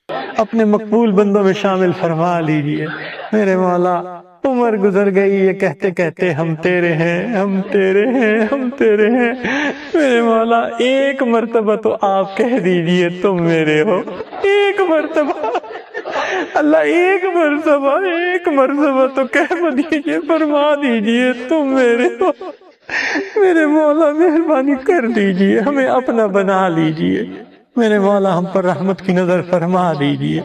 اپنے مقبول بندوں میں شامل فرما لیجئے۔ میرے مولا عمر گزر گئی یہ کہتے کہتے ہم تیرے ہیں، ہم تیرے ہیں، ہم تیرے ہیں۔ میرے مولا ایک مرتبہ تو آپ کہہ دیجئے تم میرے ہو، ایک مرتبہ اللہ، ایک مرتبہ تو کہہ دیجئے، فرما دیجئے تم میرے ہو۔ میرے مولا مہربانی کر دیجئے، ہمیں اپنا بنا لیجئے۔ میرے مولا ہم پر رحمت کی نظر فرما دیجئے۔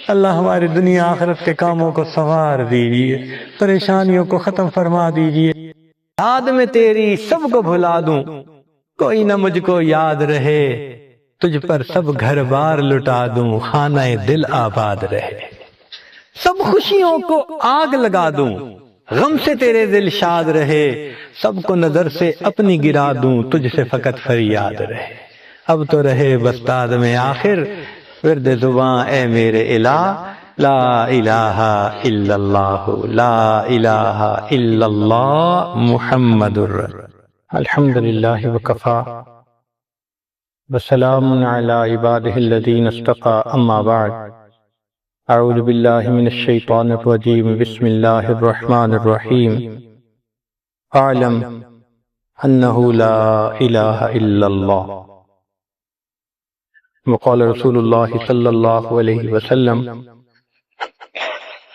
اللہ ہمارے دنیا آخرت کے کاموں کو سنوار دیجئے، پریشانیوں کو ختم فرما دیجئے۔ یاد میں تیری سب کو بھلا دوں، کوئی نہ مجھ کو یاد رہے، تجھ پر سب گھر بار لٹا دوں، خانہ دل آباد رہے۔ سب خوشیوں کو آگ لگا دوں، غم سے تیرے دل شاد رہے، سب کو نظر سے اپنی گرا دوں، تجھ سے فقط فریاد رہے۔ اب تو رہے بس داد میں آخر، ورد زباں اے میرے الہ، لا الہ الا اللہ، لا الہ الا اللہ محمد الحمدللہ وکفا وسلام علی عبادہ الذین اصطفى، اما بعد، اعوذ باللہ من الشیطان الرجیم، بسم اللہ الرحمن الرحیم، اعلم انہ لا الہ الا اللہ، وقال رسول اللہ صلی اللہ علیہ وسلم،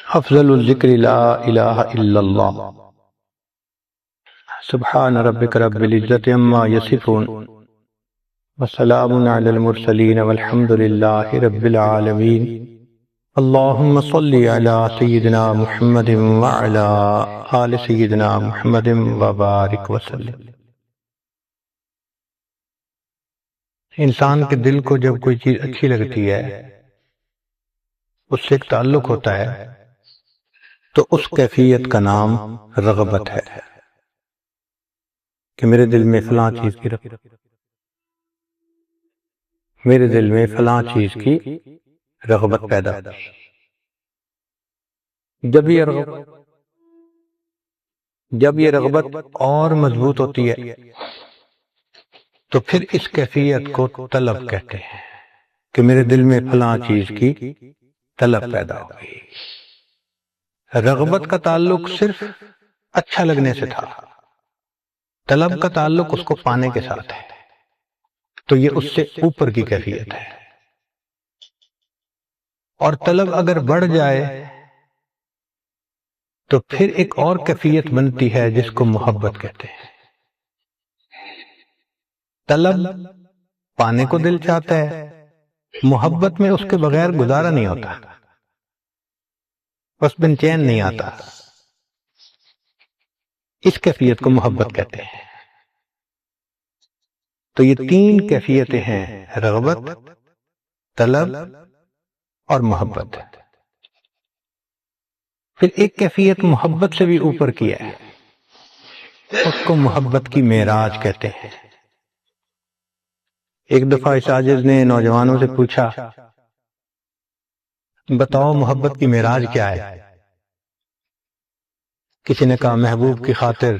افضل الذکر لا الہ الا اللہ۔ سبحان ربک رب العزت عما یصفون، وسلام علی المرسلین، والحمد للہ رب العالمین۔ اللہم صلی علی سیدنا محمد وعلی آل سیدنا محمد وبارک وسلم۔ انسان کے دل کو جب کوئی چیز اچھی لگتی ہے، اس سے ایک تعلق ہوتا ہے، تو اس کیفیت کا نام رغبت ہے، کہ میرے دل میں فلاں چیز کی رغبت، میرے دل میں فلاں چیز کی رغبت پیدا ہوتی ہے۔ جب یہ رغبت اور مضبوط ہوتی ہے تو پھر اس کیفیت کو طلب کہتے ہیں، کہ میرے دل میں فلاں چیز کی طلب پیدا ہو گئی۔ رغبت کا تعلق صرف اچھا لگنے سے تھا، طلب کا تعلق اس کو پانے کے ساتھ ہے، تو یہ اس سے اوپر کی کیفیت ہے۔ اور طلب اگر بڑھ جائے تو پھر ایک اور کیفیت بنتی ہے جس کو محبت کہتے ہیں۔ طلب پانے کو دل چاہتا ہے، محبت میں اس کے بغیر گزارا نہیں ہوتا، بس بن چین نہیں آتا، اس کیفیت کو محبت کہتے ہیں۔ تو یہ تین کیفیتیں ہیں، رغبت، طلب اور محبت۔ پھر ایک کیفیت محبت سے بھی اوپر کی ہے، اس کو محبت کی معراج کہتے ہیں۔ ایک دفعہ اس عاجز نے نوجوانوں سے پوچھا، بتاؤ محبت کی معراج کیا ہے؟ کسی نے کہا محبوب کی خاطر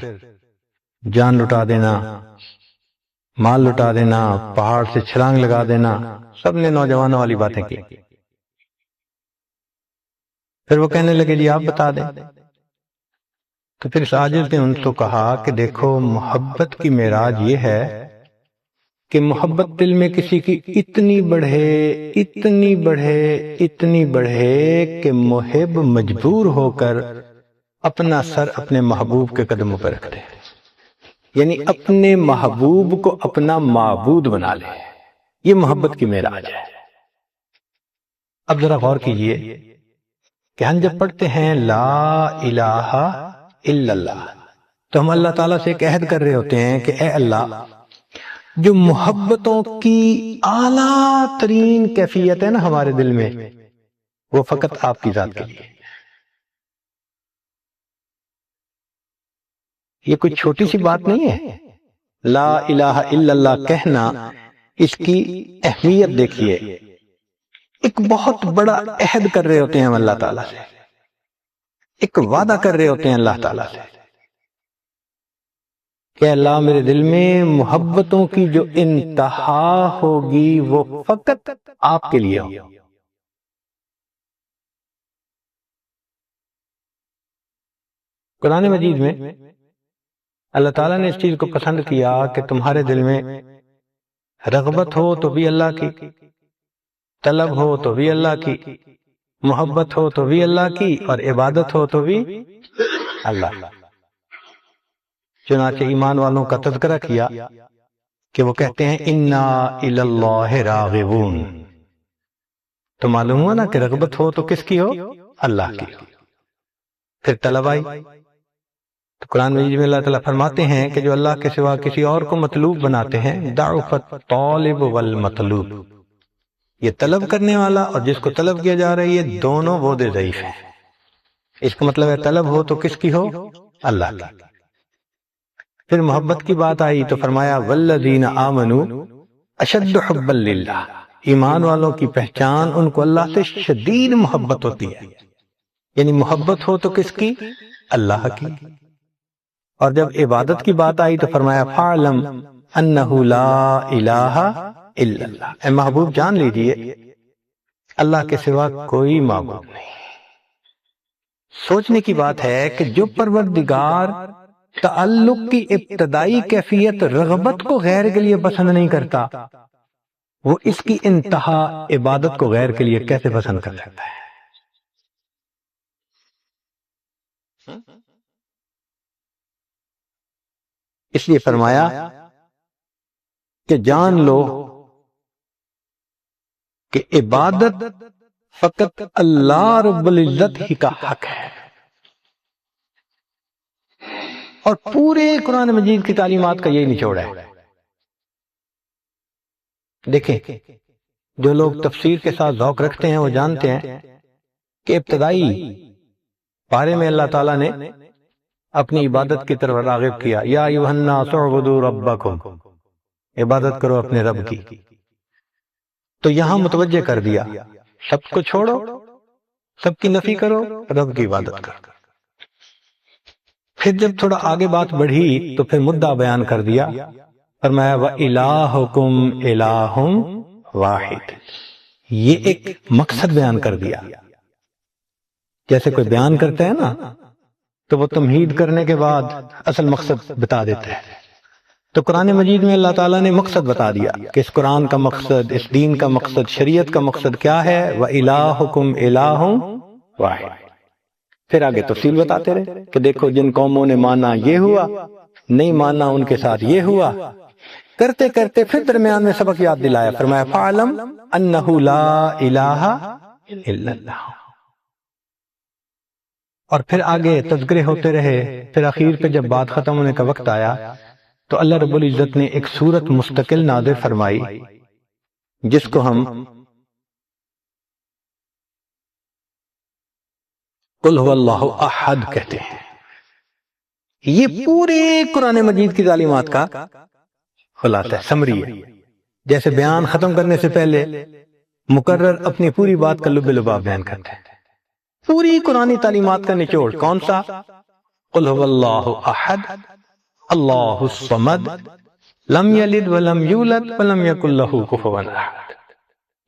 جان لٹا دینا، مال لٹا دینا، پہاڑ سے چھلانگ لگا دینا، سب نے نوجوانوں والی باتیں کی۔ پھر وہ کہنے لگے جی آپ بتا دیں۔ تو پھر اس عاجز نے ان کو کہا کہ دیکھو، محبت کی معراج یہ ہے کہ محبت دل میں کسی کی اتنی بڑھے، اتنی بڑھے، اتنی بڑھے کہ محب مجبور ہو کر اپنا سر اپنے محبوب کے قدموں پر رکھ دے، یعنی اپنے محبوب کو اپنا معبود بنا لے۔ یہ محبت کی معراج ہے۔ اب ذرا غور کیجئے کہ ہم جب پڑھتے ہیں لا الہ الا اللہ، تو ہم اللہ تعالیٰ سے ایک عہد کر رہے ہوتے ہیں کہ اے اللہ، جو محبتوں کی اعلیٰ ترین کیفیت ہے نا ہمارے دل میں، وہ فقط آپ کی ذات کے لیے۔ یہ کوئی چھوٹی سی بات نہیں ہے، لا الہ الا اللہ کہنا، اس کی اہمیت دیکھیے۔ ایک بہت بڑا عہد کر رہے ہوتے ہیں ہم اللہ تعالیٰ سے، ایک وعدہ کر رہے ہوتے ہیں اللہ تعالیٰ سے کہ اللہ میرے دل میں محبتوں کی جو انتہا ہوگی وہ فقط آپ کے لیے ہو۔ قرآن مجید میں اللہ تعالیٰ نے اس چیز کو پسند کیا کہ تمہارے دل میں رغبت ہو تو بھی اللہ کی، طلب ہو تو بھی اللہ کی، محبت ہو تو بھی اللہ کی، اور عبادت ہو تو بھی اللہ۔ چنانچہ ایمان والوں کا تذکرہ کیا کہ وہ کہتے ہیں اِنَّا إِلَى اللَّهِ رَاغِبُونَ۔ تو معلوم ہوا نا کہ رغبت ہو تو کس کی ہو؟ اللہ کی۔ پھر طلب آئی تو قرآن مجید میں اللہ تعالیٰ فرماتے ہیں کہ جو اللہ کے سوا کسی اور کو مطلوب بناتے ہیں، ضعف الطالب والمطلوب، یہ طلب کرنے والا اور جس کو طلب کیا جا رہا ہے یہ دونوں بہت ضعیف ہیں۔ اس کا مطلب ہے طلب ہو تو کس کی ہو؟ اللہ کی۔ پھر محبت کی بات آئی تو فرمایا والذین آمنوا اشد حبا للہ، ایمان والوں کی پہچان ان کو اللہ سے شدید محبت ہوتی ہے، یعنی محبت ہو تو کس کی؟ اللہ کی۔ اور جب عبادت کی بات آئی تو فرمایا فَاعْلَمْ أَنَّهُ لَا إِلَٰهَ إِلَّا اللَّهُ، اے محبوب جان لیجئے اللہ کے سوا کوئی معبود نہیں۔ سوچنے کی بات ہے کہ جو پروردگار تعلق کی ابتدائی کیفیت رغبت کو غیر کے لیے پسند نہیں کرتا، وہ اس کی انتہا عبادت کو غیر کے لیے کیسے پسند کر سکتا ہے؟ اس لیے فرمایا کہ جان لو کہ عبادت فقط اللہ رب العزت ہی کا حق ہے۔ اور پورے قرآن مجید کی تعلیمات کا یہی نچوڑ ہے۔ دیکھیں جو لوگ تفسیر کے ساتھ ذوق رکھتے ہیں وہ جانتے ہیں کہ ابتدائی پارے میں اللہ تعالیٰ نے اپنی عبادت کی طرف راغب کیا، یا ایھا الناس اعبدوا ربکم، عبادت کرو اپنے رب کی۔ تو یہاں متوجہ کر دیا سب کو چھوڑو، سب کی نفی کرو، رب کی عبادت کرو۔ پھر جب تھوڑا آگے بات بڑھی تو پھر مدعا بیان کر دیا، فرمایا وَإِلَٰهُكُمْ إِلَٰهٌ وَاحِدٌ، یہ ایک مقصد بیان کر دیا۔ جیسے کوئی بیان کرتا ہے نا تو وہ تمہید کرنے کے بعد اصل مقصد بتا دیتا ہے، تو قرآن مجید میں اللہ تعالیٰ نے مقصد بتا دیا کہ اس قرآن کا مقصد، اس دین کا مقصد، شریعت کا مقصد کیا ہے، وَإِلَٰهُكُمْ إِلَٰهٌ وَاحِدٌ۔ پھر آگے تفصیل بتاتے رہے کہ دیکھو جن قوموں نے مانا یہ ہوا، نہیں مانا ان کے ساتھ یہ ہوا، کرتے کرتے پھر درمیان میں سبق یاد دلایا، فرمایا فَاعْلَمْ أَنَّهُ لَا إِلَٰهَ إِلَّا اللَّهُ۔ اور پھر آگے تذکرے ہوتے رہے، پھر اخیر پہ جب بات ختم ہونے کا وقت آیا تو اللہ رب العزت نے ایک سورت مستقل نازل فرمائی جس کو ہم قل هو اللہ احد کہتے ہیں۔ یہ پورے قرآن مجید کی تعلیمات کا خلاصہ ہے، سمری ہے۔ جیسے بیان ختم کرنے سے پہلے مقرر اپنی پوری بات کا لب لباب بیان کرتے ہیں، پوری قرآنی تعلیمات کا نچوڑ کون سا؟ قل هو اللہ احد اللہ الصمد لم یلد ولم یولد ولم یکن لہ کفوا احد۔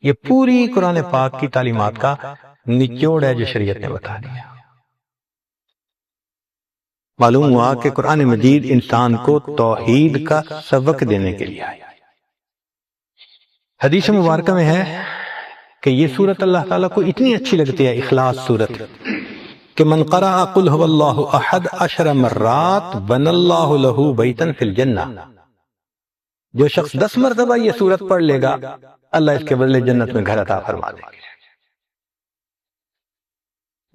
یہ پوری قرآن پاک کی تعلیمات کا نچوڑ ہے جو شریعت نے بتا دیا۔ معلوم ہوا کہ قرآن مجید انسان کو توحید کا سبق دینے کے لیے آئی۔ حدیث مبارکہ میں ہے کہ یہ سورت اللہ تعالیٰ کو اتنی اچھی لگتی ہے، اخلاص سورت، کہ من قرأ قل هو اللہ احد 10 مرات بن اللہ لہ بیتا فی الجنہ، جو شخص 10 مرتبہ یہ سورت پڑھ لے گا اللہ اس کے بدلے جنت میں گھر عطا فرما دے گا۔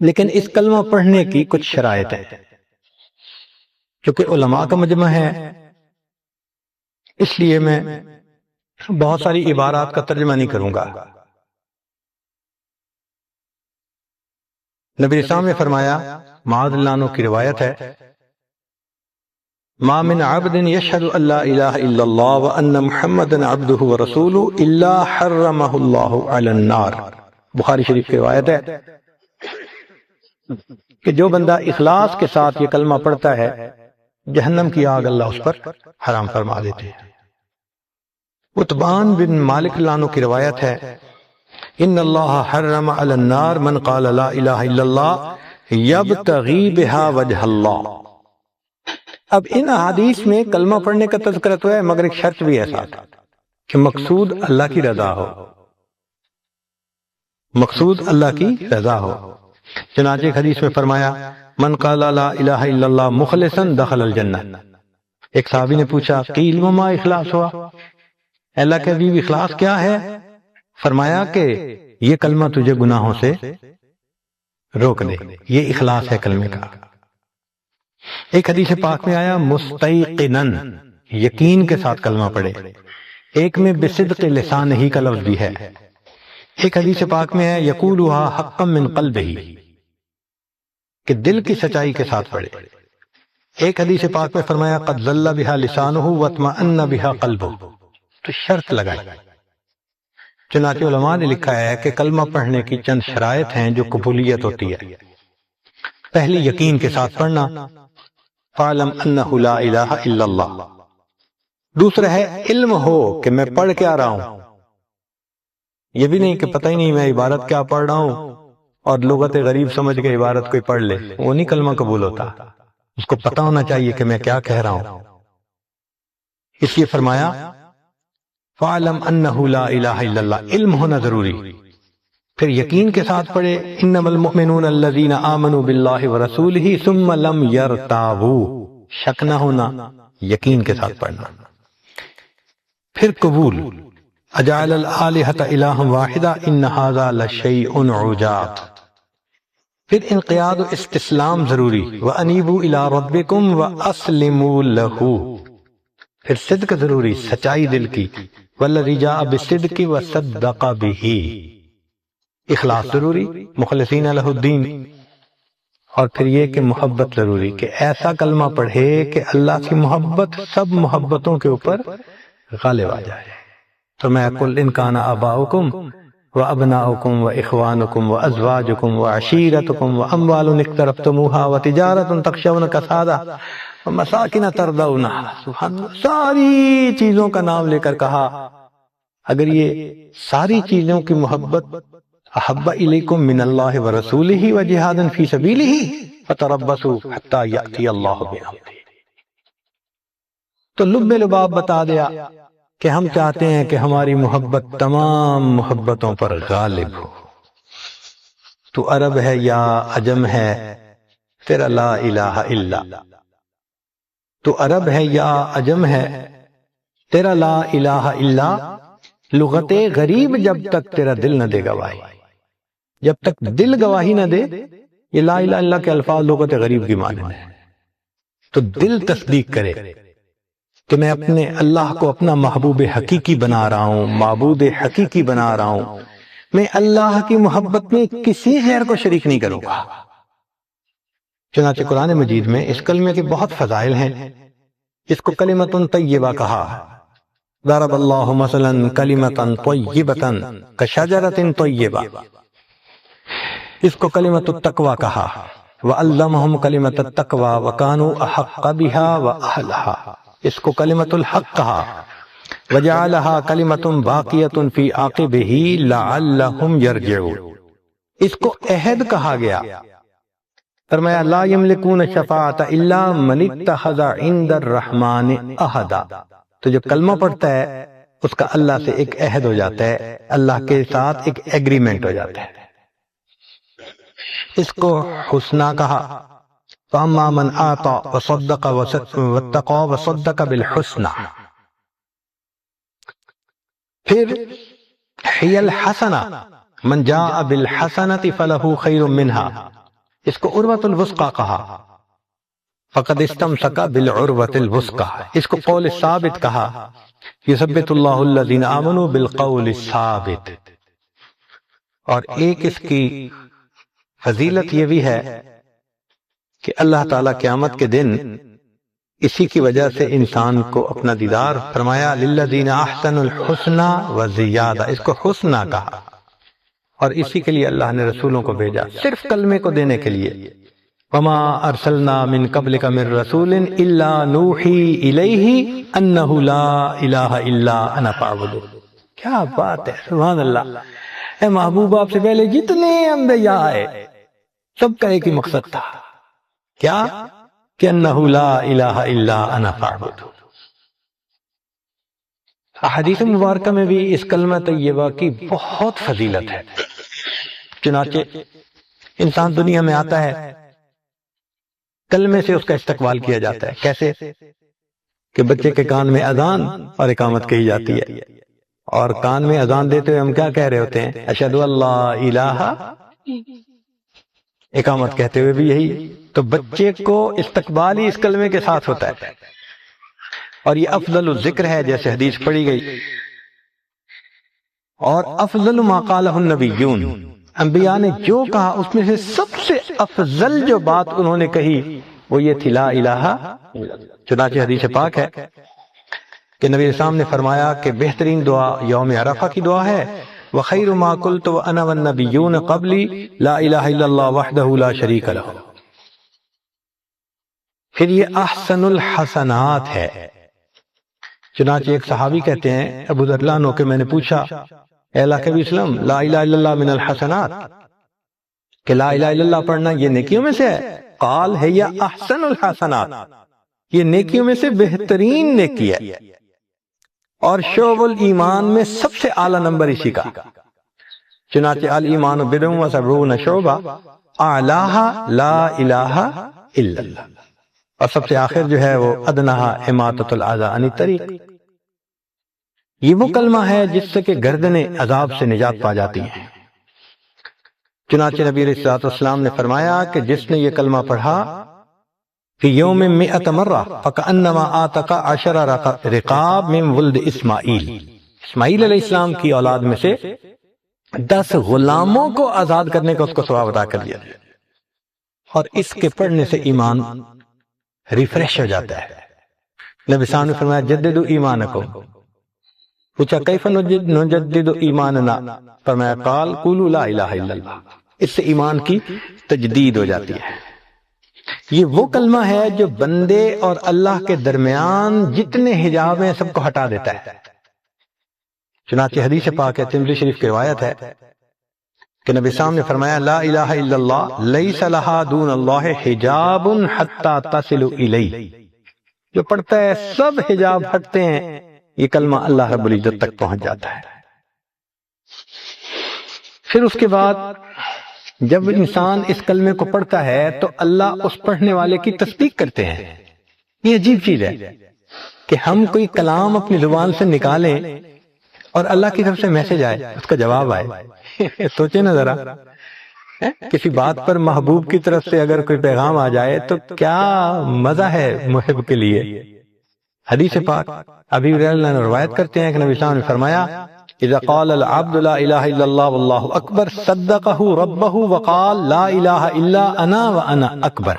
لیکن اس کلمہ پڑھنے کی کچھ شرائط ہیں، کیونکہ علماء کا مجمع ہے اس لیے میں بہت ساری عبارات کا ترجمہ نہیں کروں گا۔ نبی اسلام نے فرمایا، معاذ اللہ عنہ کی روایت ہے، ما من عبد یشہد ان لا الہ الا اللہ وان محمدا عبدہ ورسولہ الا حرمہ اللہ علی النار۔ بخاری شریف کی روایت ہے کہ جو بندہ اخلاص کے ساتھ یہ کلمہ پڑھتا ہے جہنم کی آگ اللہ اس پر حرام فرما دیتے ہیں۔ عتبان بن مالک اللہ عنہ کی روایت ہے، ان اللہ حرم علی النار من قال لا الہ الا اللہ یبتغی بہا وجہ اللہ۔ اب ان احادیث میں کلمہ پڑھنے کا تذکرہ تو ہے، مگر ایک شرط بھی ہے ساتھ کہ مقصود اللہ کی رضا ہو، مقصود اللہ کی رضا ہو۔ چنانچہ ایک حدیث میں فرمایا من قال لا الہ الا اللہ مخلصا دخل الجنہ۔ ایک صحابی نے پوچھا قیل وما اخلاص ہوا، اللہ کے حبیب اخلاص کیا ہے؟ فرمایا کہ یہ کلمہ تجھے گناہوں سے روک دے، یہ اخلاص ہے کلمے کا۔ ایک حدیث پاک میں آیا مستیقناً، یقین کے ساتھ کلمہ پڑھے۔ ایک میں بصدق لسان ہی کا لفظ بھی ہے۔ ایک حدیث پاک میں ہے یقولها حقا من قلبہ، کہ دل کی سچائی کے ساتھ پڑھے۔ ایک حدیث پاک میں فرمایا قد ظل بها لسانه واطمأن بها قلبه، تو شرط لگائی۔ چنانچہ علماء نے لکھا ہے کہ کلمہ پڑھنے کی چند شرائط ہیں جو قبولیت ہوتی ہے۔ پہلی یقین کے ساتھ پڑھنا، فَعْلَمْ أَنَّهُ لَا إِلَهَ إِلَّا اللَّهُ۔ دوسرا ہے علم ہو کہ میں پڑھ کیا رہا ہوں، یہ بھی نہیں کہ پتہ ہی نہیں میں عبارت کیا پڑھ رہا ہوں اور لغت غریب سمجھ کے عبارت کوئی پڑھ لے، وہ نہیں کلمہ قبول ہوتا۔ اس کو پتہ ہونا چاہیے کہ میں کیا کہہ رہا ہوں۔ اس لیے فرمایا فَعْلَمْ أَنَّهُ لَا إِلَهَ إِلَّا اللَّهُ، علم ہونا ضروری۔ پھر یقین کے ساتھ پڑھے انما المؤمنون الذین آمنوا باللہ ورسولہ ثم لم یرتابوا، شک نہ ہونا، یقین کے ساتھ پڑھنا۔ پھر قبول اجعل الآلہۃ الہا واحدا ان ھذا لشیء عجاب۔ پھر انقیاد و استسلام ضروری، وانیبوا الی ربکم واسلموا لہ۔ پھر صدق ضروری، سچائی دل کی، والذی جاء بالصدق وصدق بہ۔ اخلاص ضروری، مخلصین لہ الدین۔ اور پھر یہ کہ محبت ضروری، کہ ایسا کلمہ پڑھے کہ اللہ کی محبت سب محبتوں کے اوپر غالب آ جائے۔ تو میں قل ان کان آباؤکم وابناؤکم واخوانکم وازواجکم وعشیرتکم واموال اقترفتموها وتجارۃ تخشون کسادها ومساکن ترضونها، سبحان اللہ، ساری چیزوں کا نام لے کر کہا۔ اگر یہ ساری چیزوں کی محبت احب الیکم من اللہ ورسولہ وجہاد فی سبیلہ فتربصوا حتی یأتی اللہ بامرہ، تو لب لباب بتا دیا کہ ہم چاہتے ہیں کہ ہماری محبت تمام محبتوں پر غالب ہو۔ تو عرب ہے یا عجم ہے تیرا لا الہ الا، تو عرب ہے یا عجم ہے تیرا لا الہ الا، لغت غریب جب تک تیرا دل نہ دے گواہی، جب تک دل گواہی نہ دے، یہ لا الہ الا کے الفاظ لغت غریب کی معنی ہے، تو دل تصدیق کرے کہ میں اپنے اللہ کو اپنا محبوب حقیقی بنا رہا ہوں، معبود حقیقی بنا رہا ہوں، میں اللہ کی محبت میں کسی غیر کو شریک نہیں کروں گا۔ چنانچہ قرآن مجید میں اس کلمے کے بہت فضائل ہیں۔ اس کو کلمۃ طیبہ کہا، ضرب اللہ مثلا کلمۃ طیبۃ کشجرۃ طیبہ۔ اس کو کلمۃ التقوی کہا، وعلمہم کلمۃ التقوی وکانوا احق بها واہلها۔ اس کو کلمۃ الحق کہا، وجعلها کلمۃ باقیۃ فی عاقبہ لعلہم یرجعون۔ اس کو عہد کہا گیا، فرمایا لا یملکون الشفاعۃ الا من اتخذ عند الرحمن عہدا۔ تو جو کلمہ پڑھتا ہے اس کا اللہ سے ایک عہد ہو جاتا ہے، اللہ کے ساتھ ایک ایگریمنٹ ہو جاتا ہے۔ اس کو حسنہ کہا، فَأَمَّا مَنْ آتَى وَصَدَّقَ وَاتَّقَى وَصَدَّقَ بِالْحُسْنَى۔ پھر ہی الحسنہ، من جاء بالحسنۃ فلہ خیر منہا۔ اس کو عروۃ الوثقی کہا، فقد استمسک بالعروۃ الوثقی۔ اس کو قول ثابت کہا، یثبت اللہ الذین آمنوا بالقول الثابت۔ اور ایک اس کی فضیلت یہ بھی ہے کہ اللہ تعالیٰ قیامت کے دن اسی کی وجہ سے انسان کو اپنا دیدار فرمایا، للذین احسنوا الحسنى وزیادہ۔ اس کو حسنہ کہا، اور اسی کے لیے اللہ نے رسولوں کو بھیجا، صرف کلمے کو دینے کے لیے۔ وما ارسلنا من قبلک من رسول الا نوحی الیہ انہ لا الہ الا انا فاعبدون۔ کیا بات ہے، سبحان اللہ۔ اے محبوب، آپ سے پہلے جتنے انبیاء آئے سب کا ایک ہی مقصد تھا، کیا کہ انہ لا الہ الا انا فاعبدون۔ احادیث مبارکہ میں بھی اس کلمہ طیبہ کی بہت فضیلت ہے۔ چنانچہ انسان دنیا میں آتا ہے، کلمے سے اس کا استقبال کیا جاتا ہے۔ کیسے؟ کہ بچے کے کان میں اذان اور اقامت کہی جاتی ہے، اور کان میں اذان دیتے ہوئے ہم کیا کہہ رہے ہوتے ہیں؟ اشہد ان لا الہ، اقامت کہتے ہوئے بھی یہی۔ تو بچے کو استقبال ہی اس کلمے کے ساتھ ہوتا ہے، اور یہ افضل الذکر ہے جیسے حدیث پڑھی گئی۔ اور افضل ما قالہ النبیون، انبیاء نے جو کہا اس میں سے سب سے افضل جو بات انہوں نے کہی وہ یہ تھی لا الہ۔ چنانچہ حدیث پاک ہے کہ نبی اسلام نے فرمایا کہ بہترین دعا یوم عرفہ کی دعا ہے، وخیر ما قلت وانا والنبیون قبلی لا الہ الا اللہ وحدہ لا شریک لہ۔ پھر یہ احسن الحسنات ہے۔ چنانچہ ایک صحابی کہتے ہیں ابو ذر رضی اللہ عنہ کہ میں نے پوچھا اے اللہ کے نبی اسلام، لا الہ الا اللہ من الحسنات، کہ لا الہ الا اللہ پڑھنا یہ نیکیوں میں سے ہے؟ قال ہے یا احسن الحسنات، یہ نیکیوں میں سے بہترین نیکی ہے، اور شعب الایمان میں سب سے اعلیٰ نمبر اسی کا۔ چنانچہ الایمان بضع و سبعون شعبہ اعلیٰہا لا الہ الا اللہ، اور سب سے آخر جو ہے وہ ادناہا اماطۃ الاذی عن الطریق۔ یہ وہ کلمہ ہے جس سے کہ گردنیں عذاب سے نجات پا جاتی ہیں۔ چنانچہ نبی علیہ الصلوۃ والسلام نے فرمایا کہ جس نے یہ کلمہ پڑھا فی یوم 100 مرہ فکأنما آتق 10 رقاب من ولد اسماعیل، اسماعیل علیہ السلام کی اولاد میں سے 10 غلاموں کو آزاد کرنے کا اس کو ثواب عطا کر دیا۔ اور اس کے پڑھنے سے ایمان ریفریش ہو جاتا ہے۔ نبی صاحب نے فرمایا جددوا ایمانکم، پوچھا کیف نجدد ایماننا، فرمایا قال قولوا لا الہ الا اللہ، اس سے ایمان کی تجدید ہو جاتی ہے۔ یہ وہ کلمہ ہے جو بندے اور اللہ کے درمیان جتنے حجاب ہیں سب کو ہٹا دیتا ہے۔ چنانچہ حدیث پاک ہے، ترمذی شریف کی روایت ہے کہ نبی صاحب نے فرمایا لا الہ الا اللہ لیس لہا دون اللہ حجاب حتی تصل الیہ، جو پڑھتا ہے سب حجاب ہٹتے ہیں، یہ کلمہ اللہ رب العزت تک پہنچ جاتا ہے۔ پھر اس کے بعد جب انسان اس کلمے کو پڑھتا ہے تو اللہ اس پڑھنے والے کی تصدیق کرتے ہیں۔ یہ عجیب چیز ہے کہ ہم کوئی کلام اپنی زبان سے نکالیں اور اللہ کی طرف سے میسج آئے، اس کا جواب آئے۔ سوچیں نا ذرا، کسی بات پر محبوب کی طرف سے اگر کوئی پیغام آ جائے تو کیا مزہ ہے محب کے لیے۔ حدیث پاک ابی ہریرہ نے روایت کرتے ہیں کہ نبی صلی اللہ علیہ وسلم نے فرمایا اذا قال العبد لا الہ الا اللہ واللہ اکبر صدقہ ربہ وقال لا الہ الا انا وانا اکبر۔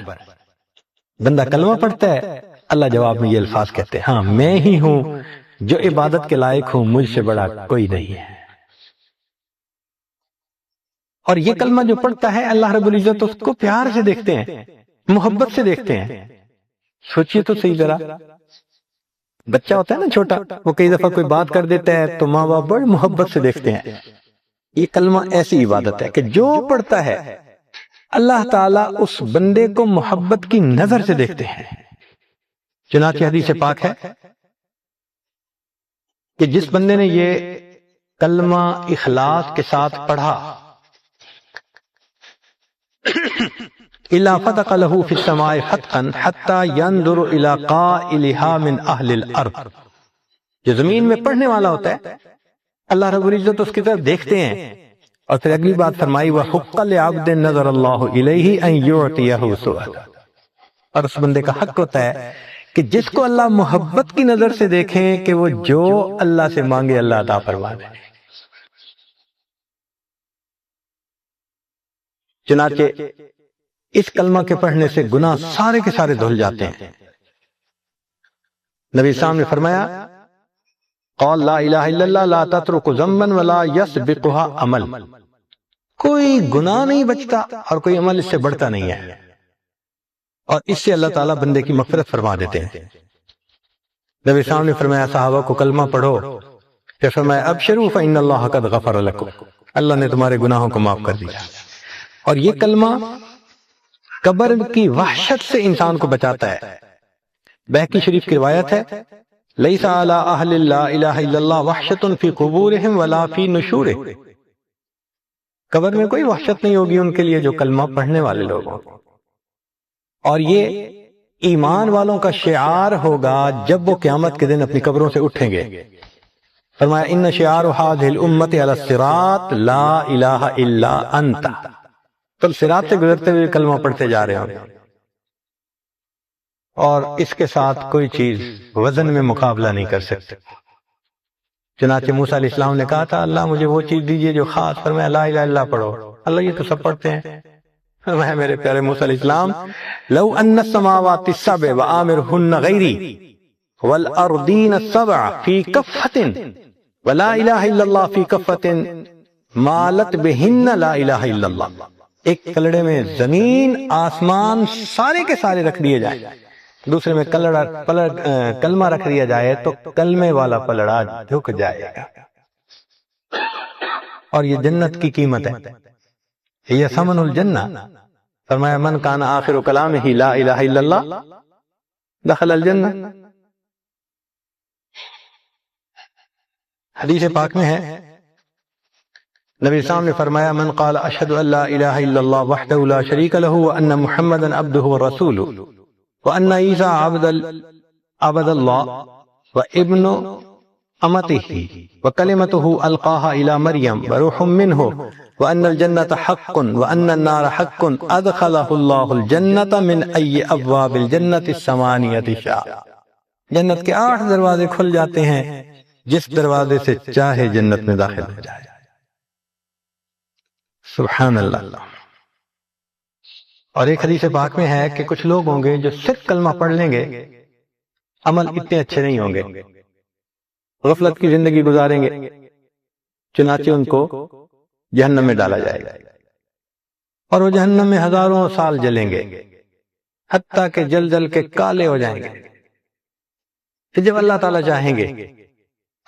بندہ کلمہ پڑھتا ہے، اللہ جواب میں یہ الفاظ کہتے ہیں، ہاں میں ہی ہوں جو عبادت کے لائق ہوں، مجھ سے بڑا کوئی نہیں ہے۔ اور یہ کلمہ جو پڑھتا ہے اللہ رب العزت اس کو پیار سے دیکھتے ہیں، محبت سے دیکھتے ہیں۔ سوچئے تو صحیح ذرا، بچہ ہوتا ہے نا چھوٹا، وہ کئی دفعہ کوئی بات کر دیتا ہے تو ماں باپ بڑے محبت سے دیکھتے ہیں۔ یہ کلمہ ایسی عبادت ہے کہ جو پڑھتا ہے اللہ تعالیٰ اس بندے کو محبت کی نظر سے دیکھتے ہیں۔ چنانچہ حدیث پاک ہے کہ جس بندے نے یہ کلمہ اخلاص کے ساتھ پڑھا إِلَّا فَتَقَ لَهُ فِي السَّمَاءِ فَتْقًا حَتَّى يَنْظُرُ إِلَىٰ قَائِلِهَا مِنْ أَهْلِ الْأَرْضِ، جو زمین میں پڑھنے والا ہوتا ہے اللہ رب العزت اس کی طرف دیکھتے ہیں۔ اور پھر اگلی بات فرمائی وَحُقَّ لِعَبْدٍ نَظَرَ اللَّهُ إِلَيْهِ أَنْ يُعْطِيَهُ سُؤَالًا، اور اس بندے کا حق ہوتا ہے کہ جس کو اللہ محبت کی نظر سے دیکھیں کہ وہ جو اللہ سے مانگے اللہ عطا فرما دے۔ چنانچہ اس کلمہ کے پڑھنے سے گناہ سارے کے سارے دھل جاتے ہیں۔ نبی صاحب نے فرمایا قال لا الہ الا اللہ لا تترک ذنبا ولا یسبقها عمل، کوئی گناہ نہیں بچتا اور کوئی عمل اس سے بڑھتا نہیں ہے، اور اس سے اللہ تعالیٰ بندے کی مغفرت فرما دیتے ہیں۔ نبی صاحب نے فرمایا صحابہ کو کلمہ پڑھو، پھر فرمایا ابشروا فإن اللہ قد غفر لکم، اللہ نے تمہارے گناہوں کو معاف کر دیا۔ اور یہ کلمہ قبر کی وحشت سے انسان کو بچاتا ہے۔ بہقی شریف کی روایت ہے، لیس علی اہل لا الہ الا اللہ وحشت فی قبورہم ولا فی نشورہم، قبر میں کوئی وحشت نہیں ہوگی ان کے لیے جو کلمہ پڑھنے والے لوگ ہوں، اور یہ ایمان والوں کا شعار ہوگا جب وہ قیامت کے دن اپنی قبروں سے اٹھیں گے۔ فرمایا ان شعار هذه الامت علی الصراط لا الہ الا انت، تو صراط سے گزرتے ہوئے کلمہ پڑھتے جا رہے ہوں، اور اس کے ساتھ کوئی چیز وزن میں مقابلہ نہیں کر سکتے۔ چنانچہ موسیٰ علیہ السلام نے کہا تھا اللہ مجھے وہ چیز دیجئے جو خاص، فرمایا لا الہ الا اللہ پڑھو، اللہ یہ تو سب پڑھتے ہیں۔ فرمایا میرے پیارے موسیٰ علیہ السلام لو ان السماوات السبع وآمرهن غیری والارضین السبع فی کفۃ ولا الہ الا اللہ فی کفۃ مالت بہن لا الہ الا اللہ، ایک کلڑے میں زمین آسمان سارے کے سارے رکھ دیے جائیں، دوسرے میں کلمہ رکھ دیا جائے تو کلمے والا پلڑا جھک جائے گا۔ اور یہ جنت کی قیمت ہے، یہ ثمن الجنہ۔ فرمایا من کان آخر کلامہ لا الہ الا اللہ دخل الجنہ۔ حدیث پاک میں ہے نبی صاحب نے فرمایا من قال اشہد ان لا الہ الا اللہ وحدہ لا شریک لہ وان محمدا عبدہ ورسولہ وان عیسیٰ عبد اللہ وابن امتہ وکلمتہ القاها الى مریم وروح منہ وان الجنۃ حق وان النار حق ادخلہ اللہ الجنۃ من ای ابواب الجنۃ الثمانیۃ شاء، جنت کے 8 دروازے کھل جاتے ہیں جس دروازے سے چاہے جنت میں داخل ہو جائے۔ سبحان اللہ۔ اور ایک حدیث پاک میں ہے کہ کچھ لوگ ہوں گے جو صرف کلمہ پڑھ لیں گے، عمل اتنے اچھے نہیں ہوں گے، غفلت کی زندگی گزاریں گے، چنانچہ ان کو جہنم میں ڈالا جائے گا، اور وہ جہنم میں ہزاروں سال جلیں گے، حتیٰ کہ جل جل کے کالے ہو جائیں گے۔ پھر جب اللہ تعالیٰ چاہیں گے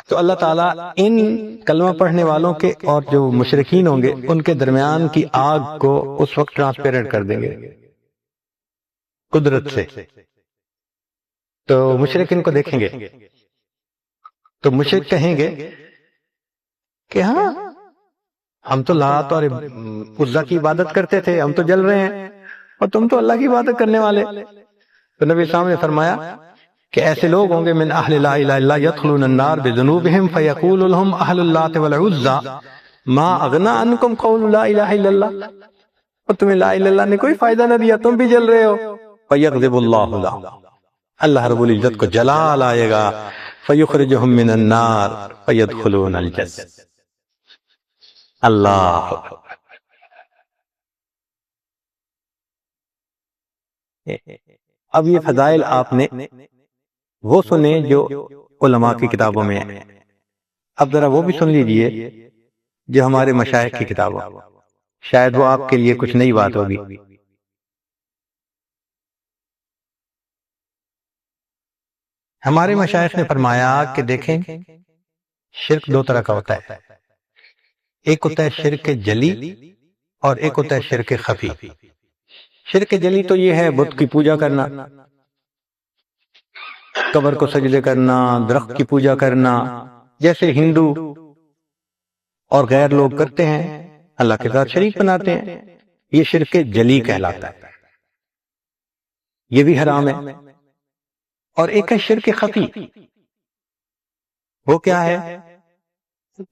تو اللہ تعالیٰ ان کلمہ پڑھنے والوں کے اور جو مشرکین ہوں گے ان کے درمیان کی آگ کو اس وقت ٹرانسپیرنٹ کر دیں گے قدرت سے، تو مشرک ان کو دیکھیں گے تو مشرک کہیں گے کہ ہاں ہم تو لات اور عزا کی عبادت کرتے تھے، ہم تو جل رہے ہیں، اور تم تو اللہ کی عبادت کرنے والے۔ تو نبی صاحب نے فرمایا کہ ایسے لوگ ہوں گے من اہل لا الہ الا اللہ يدخلون النار بذنوبہم فیقول لهم اہل اللات والعزى ما اغنى عنکم قول لا الہ الا اللہ، اور تمہیں لا الہ الا اللہ نے کوئی فائدہ نہ دیا، تم بھی جل رہے ہو۔ فیغضب اللہ لهم، اللہ رب العزت کو جلال آئے گا، فیخرجہم من النار فیدخلون الجنہ۔ اللہ اب یہ فضائل آپ نے وہ سنے جو علماء کی کتابوں میں ہیں، اب ذرا وہ بھی سن لیجئے جو ہمارے مشائخ کی کتابوں، شاید وہ آپ کے لیے کچھ نئی بات ہوگی۔ ہمارے مشائخ نے فرمایا کہ دیکھیں شرک 2 طرح کا ہوتا ہے، ایک ہوتا ہے شرک جلی اور ایک ہوتا ہے شرک خفی۔ شرک جلی تو یہ ہے بت کی پوجا کرنا، قبر کو سجدے کرنا، درخت کی پوجا کرنا، جیسے ہندو اور غیر لوگ کرتے ہیں، اللہ کے ساتھ شریک بناتے ہیں، یہ شرک جلی کہلاتا ہے، یہ بھی حرام ہے۔ اور ایک ہے شرک خفی، وہ کیا ہے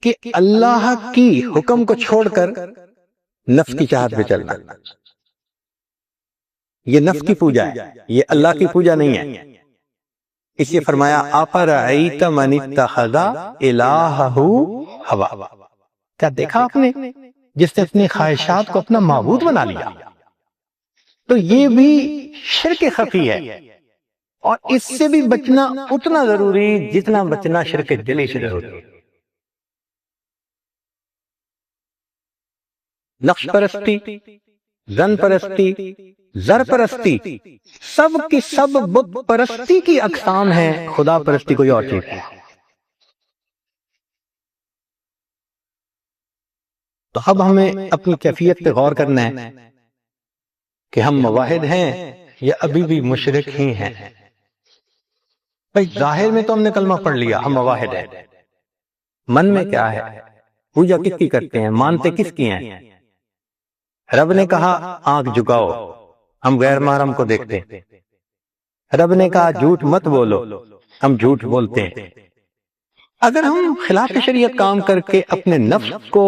کہ اللہ کی حکم کو چھوڑ کر نفس کی چاہت پہ چلنا، یہ نفس کی پوجا ہے، یہ اللہ کی پوجا نہیں ہے۔ اس لیے فرمایا اَفَرَأَيْتَ مَنِ اتَّخَذَ إِلَٰهَهُ هَوَاهُ، کیا دیکھا آپ نے جس نے اپنی خواہشات کو اپنا معبود بنا لیا؟ تو یہ بھی شرک خفی ہے، اور اس سے بھی بچنا اتنا ضروری جتنا بچنا شرک جلی سے ضروری ہے۔ نقش پرستی، زن پرستی، زر پرستی، سب کی سب بت پرستی کی اقسام ہیں، خدا پرستی کوئی اور چیز ہے۔ تو اب ہمیں اپنی کیفیت پہ غور کرنا ہے کہ ہم مواحد ہیں یا ابھی بھی مشرک ہی ہیں؟ بھائی ظاہر میں تو ہم نے کلمہ پڑھ لیا، ہم مواحد ہیں، من میں کیا ہے؟ پوجا کس کی کرتے ہیں، مانتے کس کی ہیں؟ رب نے کہا آنکھ جھکاؤ، ہم غیر محرم کو دیکھتے ہیں۔ رب نے کہا جھوٹ مت بولو، ہم جھوٹ بولتے ہیں۔ اگر ہم خلاف شریعت کام کر کے اپنے نفس کو،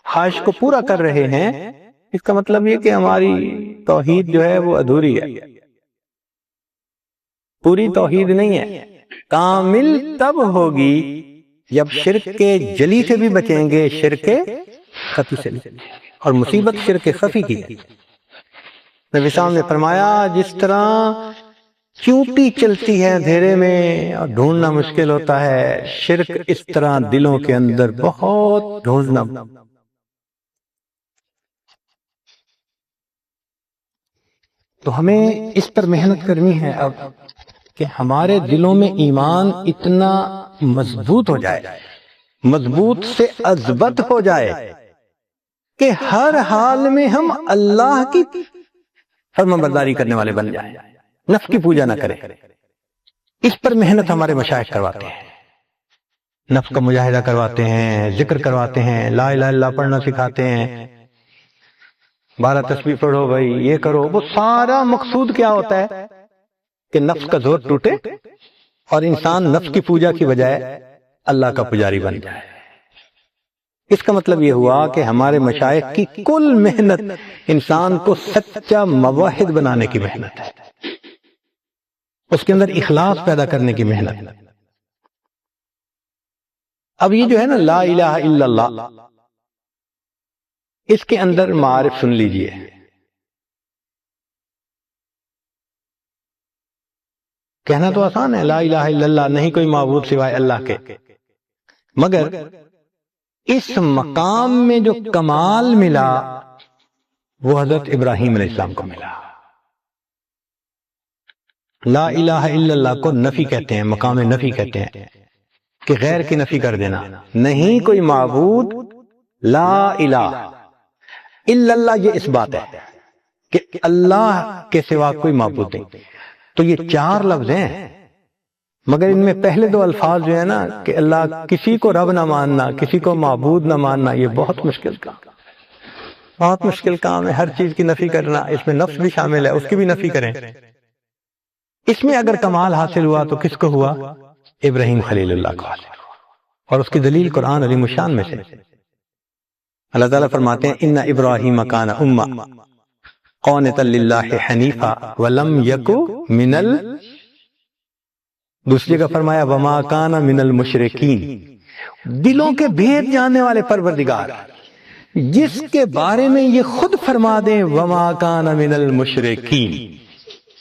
خواہش کو پورا کر رہے ہیں، اس کا مطلب یہ کہ ہماری توحید جو ہے وہ ادھوری ہے، پوری توحید نہیں ہے۔ کامل تب ہوگی جب شرک کے جلی سے بھی بچیں گے، شرک خفی سے بھی، اور مصیبت شرک خفی کی ہے۔ نبی صاحب نے فرمایا جس طرح چونٹی چلتی ہے اندھیرے میں اور ڈھونڈنا مشکل ہوتا ہے، شرک اس طرح دلوں کے اندر بہت ڈھونڈنا۔ تو ہمیں اس پر محنت کرنی ہے اب کہ ہمارے دلوں میں ایمان اتنا مضبوط ہو جائے، مضبوط سے اضبط ہو جائے کہ ہر حال میں ہم اللہ کی فرمانبرداری کرنے والے بن جائیں، نفس کی پوجا نہ کریں۔ اس پر محنت ہمارے مشائخ کرواتے ہیں، نفس کا مجاہدہ کرواتے ہیں، ذکر کرواتے ہیں، لا الہ الا اللہ پڑھنا سکھاتے ہیں، 12 تسبیح پڑھو بھائی، یہ کرو۔ وہ سارا مقصود کیا ہوتا ہے کہ نفس کا زور ٹوٹے اور انسان نفس کی پوجا کی بجائے اللہ کا پجاری بن جائے۔ اس کا مطلب یہ ہوا کہ ہمارے مشائخ کی کل محنت انسان کو سچا موحد بنانے کی محنت ہے، اس کے اندر اخلاص پیدا کرنے کی محنت۔ اب یہ جو ہے نا لا الہ الا اللہ، اس کے اندر معارف سن لیجئے۔ کہنا تو آسان ہے لا الہ الا اللہ، نہیں کوئی معبود سوائے اللہ کے، مگر اس مقام میں جو کمال ملا وہ حضرت ابراہیم علیہ السلام کو ملا۔ لا الہ الا اللہ کو نفی کہتے ہیں، مقام نفی کہتے ہیں کہ غیر کی نفی کر دینا، نہیں کوئی معبود، لا الہ الا اللہ، یہ اس بات ہے کہ اللہ کے سوا کوئی معبود نہیں۔ تو یہ 4 لفظ ہیں، مگر ان میں پہلے 2 الفاظ جو ہے نا کہ اللہ، کسی کو رب نہ ماننا، کسی کو معبود نہ ماننا، یہ بہت مشکل کام، بہت مشکل کام ہے۔ ہر چیز کی نفی کرنا، اس میں نفس بھی شامل ہے، اس کی بھی نفی کریں۔ اس میں اگر کمال حاصل ہوا تو کس کو ہوا؟ ابراہیم خلیل اللہ کو حاصل ہوا، اور اس کی دلیل قرآن عظیم الشان میں سے۔ اللہ تعالیٰ فرماتے ہیں ان ابراہیم کان امہ قانتا للہ حنیفا ولم یک من دوسری جگہ فرمایا وما کان من المشرکین، دلوں کے بھید جاننے والے پروردگار، جس کے بارے میں یہ خود فرما دیں وما کان من المشرکین،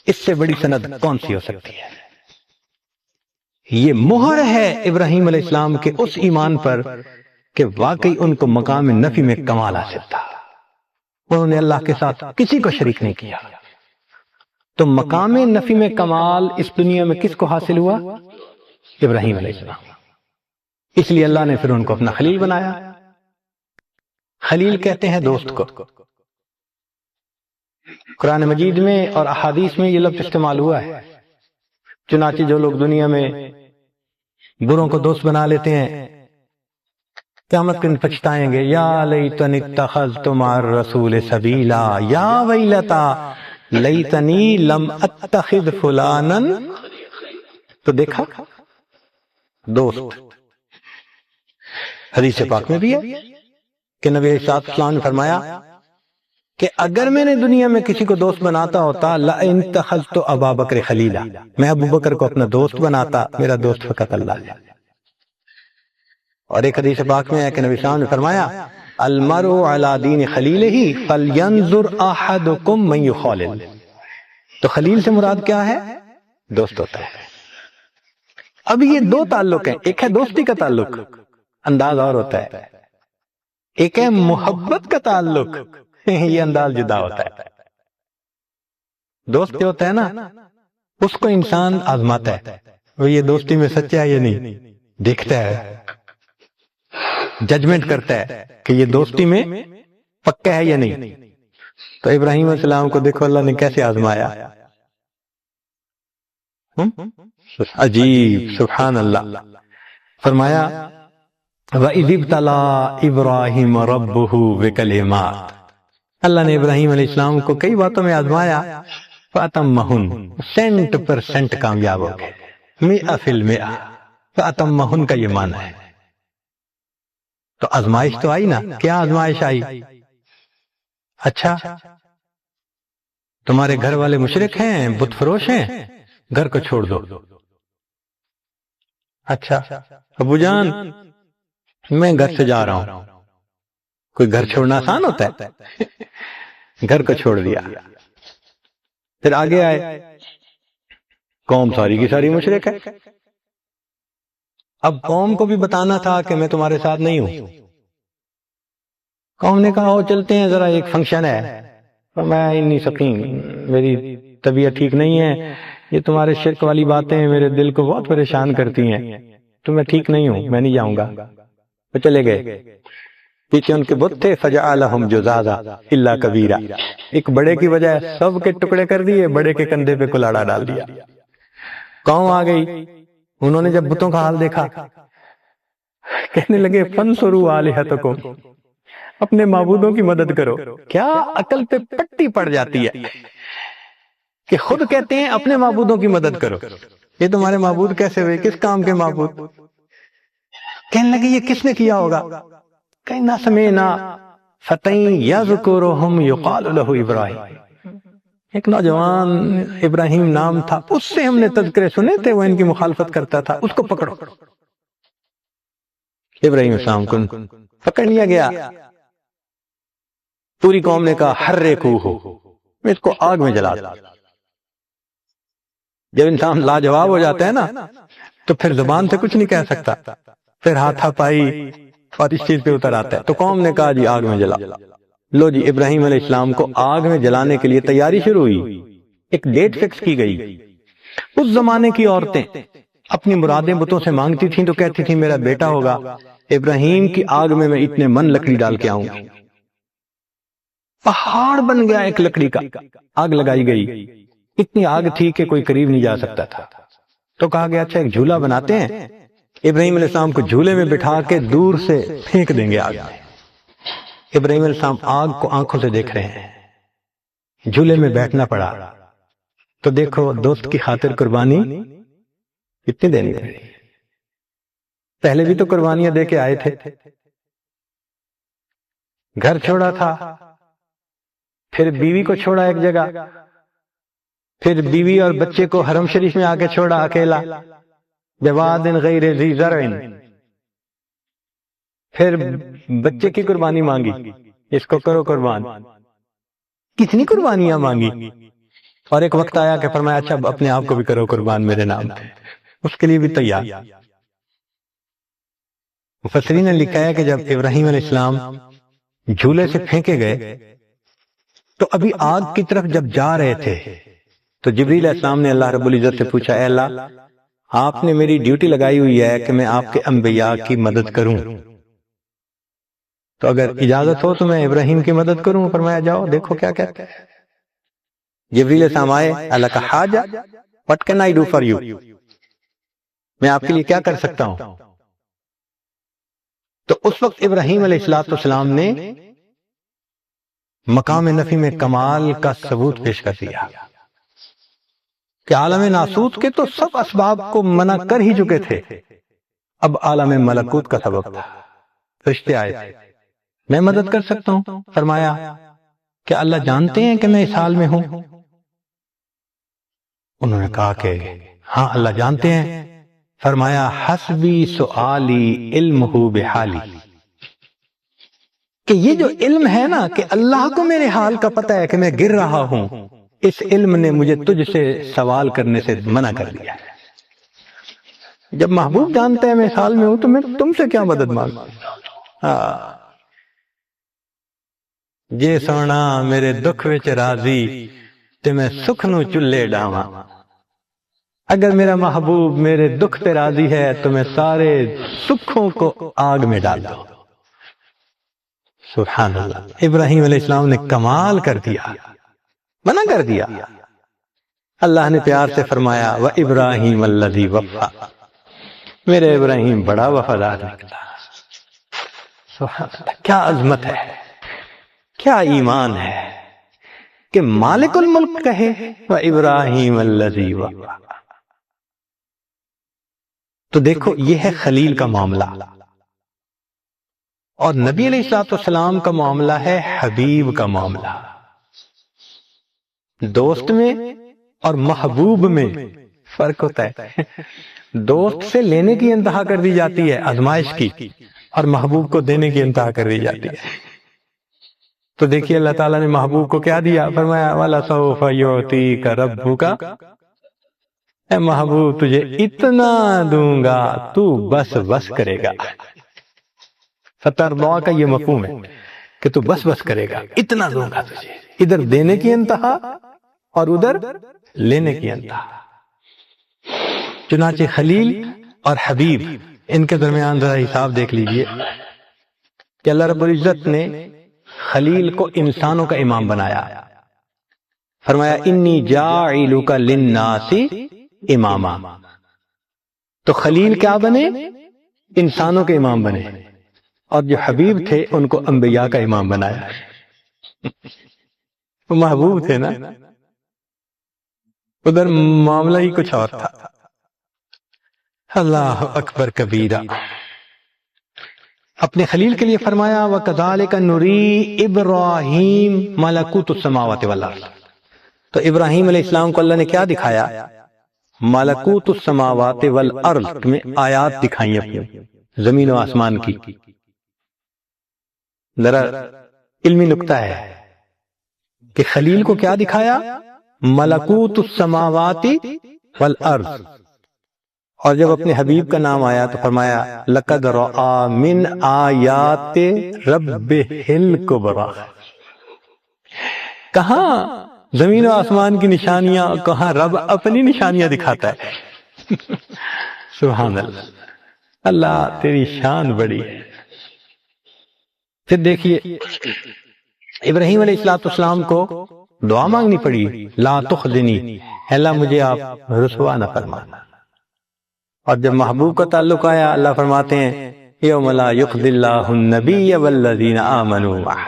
اس سے بڑی سند کون سی ہو سکتی ہے؟ یہ مہر ہے ابراہیم علیہ السلام کے اس ایمان پر کہ واقعی ان کو مقام نفی میں کمال حاصل تھا، انہوں نے اللہ کے ساتھ کسی کو شریک نہیں کیا۔ تو مقام نفی میں کمال اس دنیا میں کس کو حاصل ہوا؟ ابراہیم علیہ السلام۔ اس لیے اللہ نے پھر ان کو اپنا خلیل بنایا۔ خلیل کہتے ہیں دوست کو، قرآن مجید میں اور احادیث میں یہ لفظ استعمال ہوا ہے۔ چنانچہ جو لوگ دنیا میں بروں کو دوست بنا لیتے ہیں قیامت کے دن پچھتائیں گے، یا لیتنی اتخذت مع الرسول سبیلا یا ویلتا لیتنی لم اتخذ فلانا۔ تو دیکھا دوست، حدیث پاک میں بھی ہے کہ نبی علیہ السلام نے فرمایا کہ اگر میں نے دنیا میں کسی کو دوست بناتا ہوتا لَإِن اتَّخَذْتُ أَبَا بَكْرَ خَلِيلًا، میں ابو بکر کو اپنا دوست بناتا، میرا دوست فقط اللہ ہے۔ اور ایک حدیث پاک میں ہے کہ نبی صلی اللہ علیہ وسلم نے فرمایا الْمَرْءُ عَلَى دِينِ خَلِيلِهِ فَلْيَنْظُرْ أَحَدُكُمْ مَن يُخَالِلُ۔ تو خلیل سے مراد کیا ہے؟ دوست ہوتا ہے۔ اب یہ 2 تعلق ہیں، ایک ہے دوستی کا تعلق، انداز اور ہوتا ہے، ایک ہے محبت کا تعلق، یہ انداز جدا ہوتا ہے۔ دوست جو ہوتا ہے نا، اس کو انسان آزماتا ہے، وہ یہ دوستی میں سچا ہے یا نہیں، دیکھتا ہے، ججمنٹ کرتا ہے کہ یہ دوستی میں پکا ہے یا نہیں۔ تو ابراہیم علیہ السلام کو دیکھو اللہ نے کیسے آزمایا. عجیب، سبحان اللہ. فرمایا وَإِذِ ابْتَلَىٰ إِبْرَاهِيمَ رَبُّهُ بِكَلِمَاتٍ، اللہ نے ابراہیم علیہ السلام کو کئی باتوں میں آزمایا. فَأَتَمَّهُنَّ 100% کامیاب ہو گئے، 100%. فَأَتَمَّهُنَّ کا یہ معنی ہے. تو آزمائش تو آئی نا. کیا آزمائش آئی؟ اچھا تمہارے گھر والے مشرک ہیں، بت فروش ہیں، گھر کو چھوڑ دو. اچھا ابو جان میں گھر سے جا رہا ہوں. کوئی گھر چھوڑنا آسان ہوتا ہے؟ گھر کو چھوڑ دیا. پھر آگے آئے، قوم ساری کی ساری مشرک ہے. اب قوم کو بھی بتانا تھا کہ میں تمہارے ساتھ نہیں ہوں. قوم نے کہا ہو چلتے ہیں، ذرا ایک فنکشن ہے. میں نہیں سکیں، میری طبیعت ٹھیک نہیں ہے، یہ تمہارے شرک والی باتیں میرے دل کو بہت پریشان کرتی ہیں، تو میں ٹھیک نہیں ہوں، میں نہیں جاؤں گا. وہ چلے گئے. پیچھے ان کے بت تھے، فجعلہم جذاذا الا کبیرا، ایک بڑے کی وجہ سب کے ٹکڑے کر دیے، بڑے کے کندھے پہ کلاڑا ڈال دیا. قوم آ گئی، انہوں نے جب بتوں کا حال دیکھا کہنے لگے فانصروا آلہتکم، اپنے معبودوں کی مدد کرو. کیا عقل پہ پٹی پڑ جاتی ہے کہ خود کہتے ہیں اپنے معبودوں کی مدد کرو. یہ تمہارے معبود کیسے ہوئے؟ کس کام کے معبود؟ کہنے لگے یہ کس نے کیا ہوگا؟ کہنا سمینا فتین یذکرہم یقال لہ ابراہیم، ایک نوجوان ابراہیم نام تھا، اس سے ہم نے تذکرے سنے تھے، وہ ان کی مخالفت کرتا تھا، اس کو پکڑو. ابراہیم السلام کو پکڑ لیا گیا. پوری قوم نے کہا حرقوہ، اس کو آگ میں جلا دو. جب انسان لاجواب ہو جاتا ہے نا تو پھر زبان سے کچھ نہیں کہہ سکتا، پھر ہاتھا پائی اور اس چیز پہ اتر آتا ہے. تو قوم نے کہا جی آگ میں جلا. لو جی ابراہیم علیہ السلام کو آگ میں جلانے کے لیے تیاری شروع ہوئی. ایک ڈیٹ فکس کی گئی. اس زمانے کی عورتیں اپنی مرادیں بتوں سے مانگتی تھیں تو کہتی تھیں میرا بیٹا ہوگا، ابراہیم کی آگ میں اتنے من لکڑی ڈال کے آؤں. پہاڑ بن گیا ایک لکڑی کا، آگ لگائی گئی. اتنی آگ تھی کہ کوئی قریب نہیں جا سکتا تھا. تو کہا گیا اچھا ایک جھولا بناتے ہیں، ابراہیم علیہ السلام کو جھولے میں بٹھا کے دور سے پھینک دیں گے آگ میں. ابراہیم علیہ السلام آگ کو آنکھوں سے دیکھ رہے ہیں. جھولے میں بیٹھنا پڑا. تو دیکھو دوست کی خاطر قربانی کتنی دینی پڑی. پہلے بھی تو قربانیاں دے کے آئے تھے. گھر چھوڑا تھا، پھر بیوی کو چھوڑا ایک جگہ، پھر بیوی اور بچے کو حرم شریف میں آ کے چھوڑا اکیلا، بواد غیر ذی زرع، پھر بچے کی قربانی مانگی، اس کو کرو قربان. کتنی قربانیاں مانگی. اور ایک وقت آیا کہ فرمایا اچھا اپنے آپ کو بھی کرو قربان میرے نام پہ. اس کے لیے بھی تیار. مفسرین نے لکھا ہے کہ جب ابراہیم علیہ السلام جھولے سے پھینکے گئے تو ابھی آگ کی طرف جب جا رہے تھے تو جبریل علیہ السلام نے اللہ رب العزت سے پوچھا اے اللہ آپ نے میری ڈیوٹی لگائی ہوئی ہے کہ میں آپ کے انبیاء کی مدد کروں، تو اگر اجازت ہو تو میں ابراہیم کی مدد کروں. فرمایا جاؤ دیکھو کیا کہتے ہیں. جبریل علیہ السلام آئے، اللہ کا حاجہ what can I do for you، میں آپ کے لیے کیا کر سکتا ہوں. تو اس وقت ابراہیم علیہ السلام نے مقام نفی میں کمال کا ثبوت پیش کر دیا کہ عالم ناسوت کے تو سب اسباب کو منع کر ہی چکے تھے، اب عالم ملکوت کا سبب تھا. رشتے آئے تھے، میں مدد کر سکتا ہوں. فرمایا کہ اللہ جانتے ہیں کہ میں اس حال میں ہوں. انہوں نے کہا کہ ہاں اللہ جانتے ہیں. فرمایا حسبی سؤالی علمہ بحالی، کہ یہ جو علم ہے نا کہ اللہ کو میرے حال کا پتہ ہے کہ میں گر رہا ہوں، اس علم نے مجھے تجھ سے سوال کرنے سے منع کر دیا. جب محبوب جانتا ہے میں اس حال میں ہوں تو میں تم سے کیا مدد مانگوں. جے سونا میرے دکھ وچ راضی تے میں سکھ نو چلے ڈاواں. اگر میرا محبوب میرے دکھ پہ راضی ہے تو میں سارے سکھوں کو آگ میں ڈال دوں. سبحان اللہ، ابراہیم علیہ السلام نے کمال کر دیا، منع کر دیا۔ اللہ نے پیار سے فرمایا وَإِبْرَاهِيمَ الَّذِي وَفَّى، میرے ابراہیم بڑا وفادار نکلا۔ سبحان اللہ، کیا عظمت ہے، کیا ایمان ہے کہ مالک الملک کہے وَإِبْرَاهِيمَ الَّذِي وَفَّى۔ تو دیکھو یہ ہے خلیل کا معاملہ، اور نبی علیہ السلام کا معاملہ ہے حبیب کا معاملہ۔ دوست میں اور محبوب میں فرق ہوتا ہے۔ دوست سے لینے کی انتہا کر دی جاتی ہے آزمائش کی، اور محبوب کو دینے کی انتہا کر دی جاتی ہے۔ تو دیکھیے اللہ تعالیٰ نے محبوب کو کیا دیا، فرمایا وَلَسَوْفَ يُعْطِيكَ رَبُّكَ، اے محبوب تجھے اتنا دوں گا تو بس بس کرے گا۔ فترضیٰ کا یہ مفہوم ہے کہ تو بس بس کرے گا، اتنا دوں گا تجھے، ادھر دینے کی انتہا اور ادھر لینے کی انتہا۔ چنانچہ خلیل اور حبیب ان کے درمیان ذرا حساب دیکھ لیجئے کہ اللہ رب العزت نے خلیل کو انسانوں کا امام بنایا، فرمایا انی جاعلک للناس اماما۔ تو خلیل کیا بنے؟ انسانوں کے امام بنے، اور جو حبیب تھے ان کو انبیاء کا امام بنایا۔ وہ محبوب تھے نا، ادھر معاملہ ہی کچھ اور تھا۔ اللہ اکبر کبیرہ۔ اپنے خلیل کے لیے فرمایا وَكَذَلِكَ نُرِي إِبْرَاهِيمَ مَلَكُوتُ السَّمَاوَاتِ وَالْأَرْضِ۔ تو ابراہیم علیہ السلام کو اللہ نے کیا دکھایا؟ ملکوت السماوات والارض میں آیات دکھائیں اپنی، زمین و آسمان کی۔ ذرا علمی نکتہ ہے کہ خلیل کو کیا دکھایا؟ ملکوت السماوات والارض، اور جب اپنے حبیب کا نام آیا تو فرمایا لَقَدْ رَأَى مِنْ آیَاتِ رَبِّهِ الْكُبْرَى۔ کہاں زمین و آسمان کی نشانیاں، کہاں رب اپنی نشانیاں دکھاتا ہے۔ سبحان اللہ، اللہ تیری شان بڑی ہے۔ پھر دیکھیے ابراہیم علیہ السلام کو دعا مانگنی پڑی، لا تخزنی، اللہ مجھے آپ رسوا نہ فرمانا۔ اور جب محبوب کا تعلق آیا اللہ فرماتے ہیں یوم لا یخزی اللہ النبی والذین آمنوا معہ،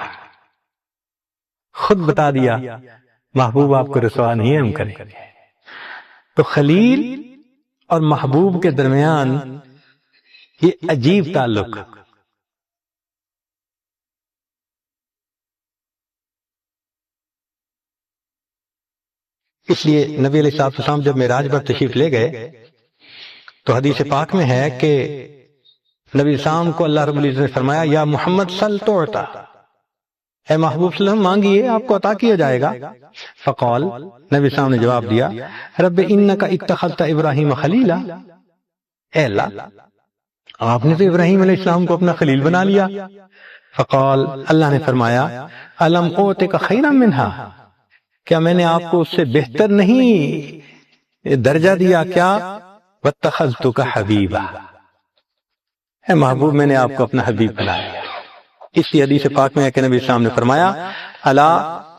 خود بتا دیا محبوب آپ کو رسوا نہیں ہم کریں۔ تو خلیل اور محبوب کے درمیان یہ عجیب تعلق۔ اس لیے نبی علیہ السلام جب معراج پر تشریف لے گئے تو حدیث پاک میں ہے کہ نبی السلام کو اللہ رب العزت نے فرمایا یا محمد صل تعطا، اے محبوب صلی اللہ علیہ وسلم مانگیے آپ کو عطا کیا جائے گا۔ فقال، نبی السلام نے جواب دیا رب انک اتخذت ابراہیم خلیلا، اے اللہ آپ نے تو ابراہیم علیہ السلام کو اپنا خلیل بنا لیا۔ فقال، اللہ نے فرمایا الم اوتک خیرا منہا، کیا میں نے آپ کو اس سے بہتر نہیں درجہ دیا؟ کیا؟ واتخذتک حبیبا، اے محبوب میں نے آپ کو اپنا حبیب بنا لیا۔ اس کی حدیث پاک میں ہے کہ نبی اسلام نے فرمایا الا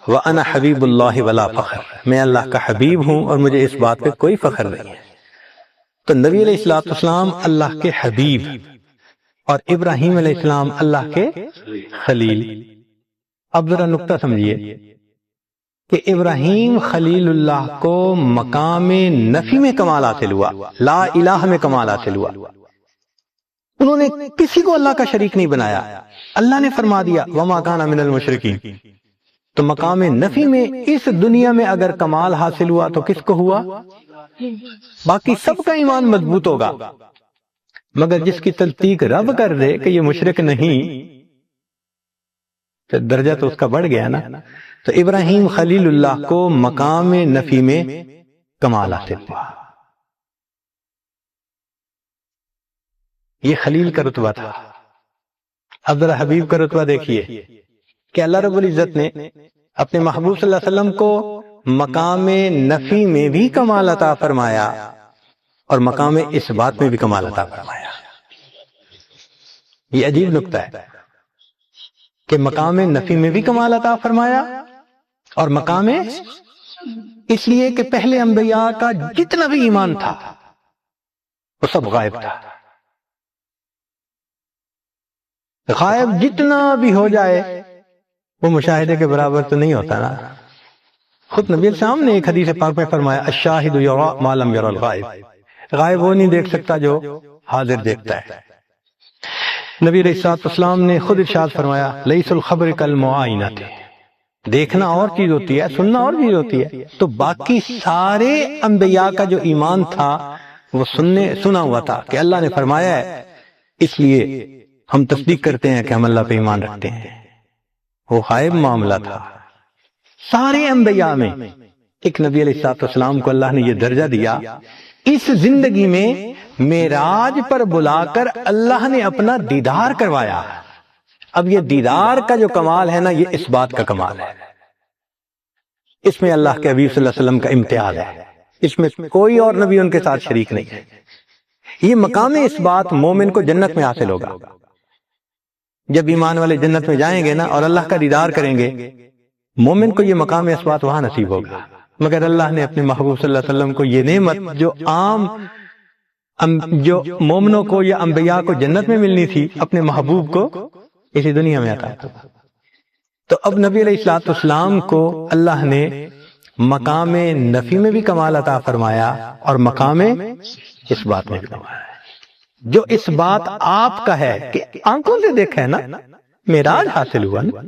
وانا حبیب اللہ ولا فخر، میں اللہ کا حبیب ہوں اور مجھے اس بات پہ کوئی فخر نہیں ہے۔ تو نبی علیہ السلام اللہ کے حبیب اور ابراہیم علیہ السلام اللہ کے خلیل۔ اب ذرا نقطہ سمجھیے کہ ابراہیم خلیل اللہ کو مقام نفی میں کمال حاصل ہوا، لا الہ میں کمال حاصل ہوا۔ انہوں نے کسی کو اللہ کا شریک نہیں بنایا، اللہ نے فرما دیا وما کان من المشرکین۔ تو مقام نفی میں اس دنیا میں اگر کمال حاصل ہوا تو کس کو ہوا؟ باقی سب کا ایمان مضبوط ہوگا، مگر جس کی تصدیق رب کر دے کہ یہ مشرک نہیں تو درجہ تو اس کا بڑھ گیا نا۔ تو ابراہیم خلیل اللہ کو مقام نفی میں کمال حاصل ہوا۔ یہ خلیل کا رتبہ تھا۔ اب ذرا حبیب کا رتبہ دیکھیے کہ اللہ رب العزت نے اپنے محبوب صلی اللہ علیہ وسلم کو مقام نفی میں بھی کمال عطا فرمایا اور مقام اس بات میں بھی کمال عطا فرمایا۔ یہ عجیب نکتہ ہے کہ مقام نفی میں بھی کمال عطا فرمایا، اور مقام اس لیے کہ پہلے انبیاء کا جتنا بھی ایمان تھا وہ سب غائب تھا. غائب جتنا بھی ہو جائے وہ مشاہدے کے برابر تو نہیں ہوتا نا. خود نبی السلام نے ایک حدیث پاک میں فرمایا الشاہد یرا ما لم یرا الغائب، غائب وہ نہیں دیکھ سکتا جو حاضر دیکھتا ہے. نبی علیہ الصلوۃ والسلام نے خود ارشاد فرمایا لیس الخبر کالمعائنۃ، دیکھنا اور چیز ہوتی ہے، سننا اور چیز ہوتی ہے. تو باقی سارے انبیاء کا جو ایمان تھا وہ سنا ہوا تھا کہ اللہ نے فرمایا ہے، اس لیے ہم تصدیق کرتے ہیں کہ ہم اللہ پہ ایمان رکھتے ہیں. وہ غائب معاملہ تھا. سارے انبیاء میں ایک نبی علیہ الصلوۃ والسلام کو اللہ نے یہ درجہ دیا، اس زندگی میں معراج پر بلا کر اللہ نے اپنا دیدار کروایا. اب یہ دیدار کا جو کمال ہے نا، یہ اس بات کا کمال ہے، اس میں اللہ کے حبیب صلی اللہ علیہ وسلم کا امتیاز ہے، اس میں کوئی اور نبی ان کے ساتھ شریک نہیں ہے. یہ مقام اس بات مومن کو جنت میں حاصل ہوگا. جب ایمان والے جنت میں جائیں گے نا اور اللہ کا دیدار کریں گے، مومن کو یہ مقام اس بات وہاں نصیب ہوگا. مگر اللہ نے اپنے محبوب صلی اللہ علیہ وسلم کو یہ نعمت جو عام جو مومنوں کو یا انبیاء کو جنت میں ملنی تھی، اپنے محبوب کو اسی دنیا میں عطا کیا. تو اب نبی علیہ الصلوۃ والسلام کو اللہ نے مقام نفی میں بھی کمال عطا فرمایا اور مقام اس بات میں بھی کمال ہے. جو اس بات آپ کا ہے کہ آنکھوں سے دیکھا ہے نا، معراج حاصل ہوا نا،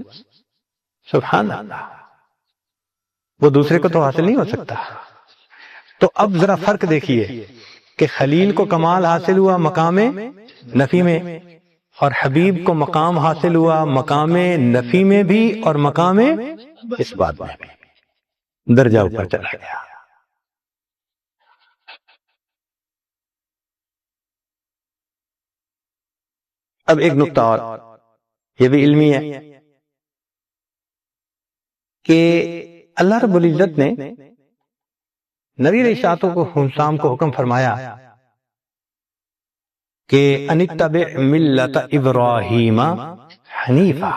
سبحان اللہ، وہ دوسرے کو تو حاصل نہیں ہو سکتا. تو اب ذرا فرق دیکھیے کہ خلیل کو کمال حاصل ہوا مقام نفی میں، اور حبیب کو مقام حاصل ہوا مقام نفی میں بھی اور مقام اس بات میں بھی. درجہ اوپر چلا گیا. اب ایک نقطہ اور، یہ بھی علمی ہے، کہ اللہ رب العزت نے نبی علیہ السلام کو حکم فرمایا کہ ان اتبع ملت ابراہیم حنیفا،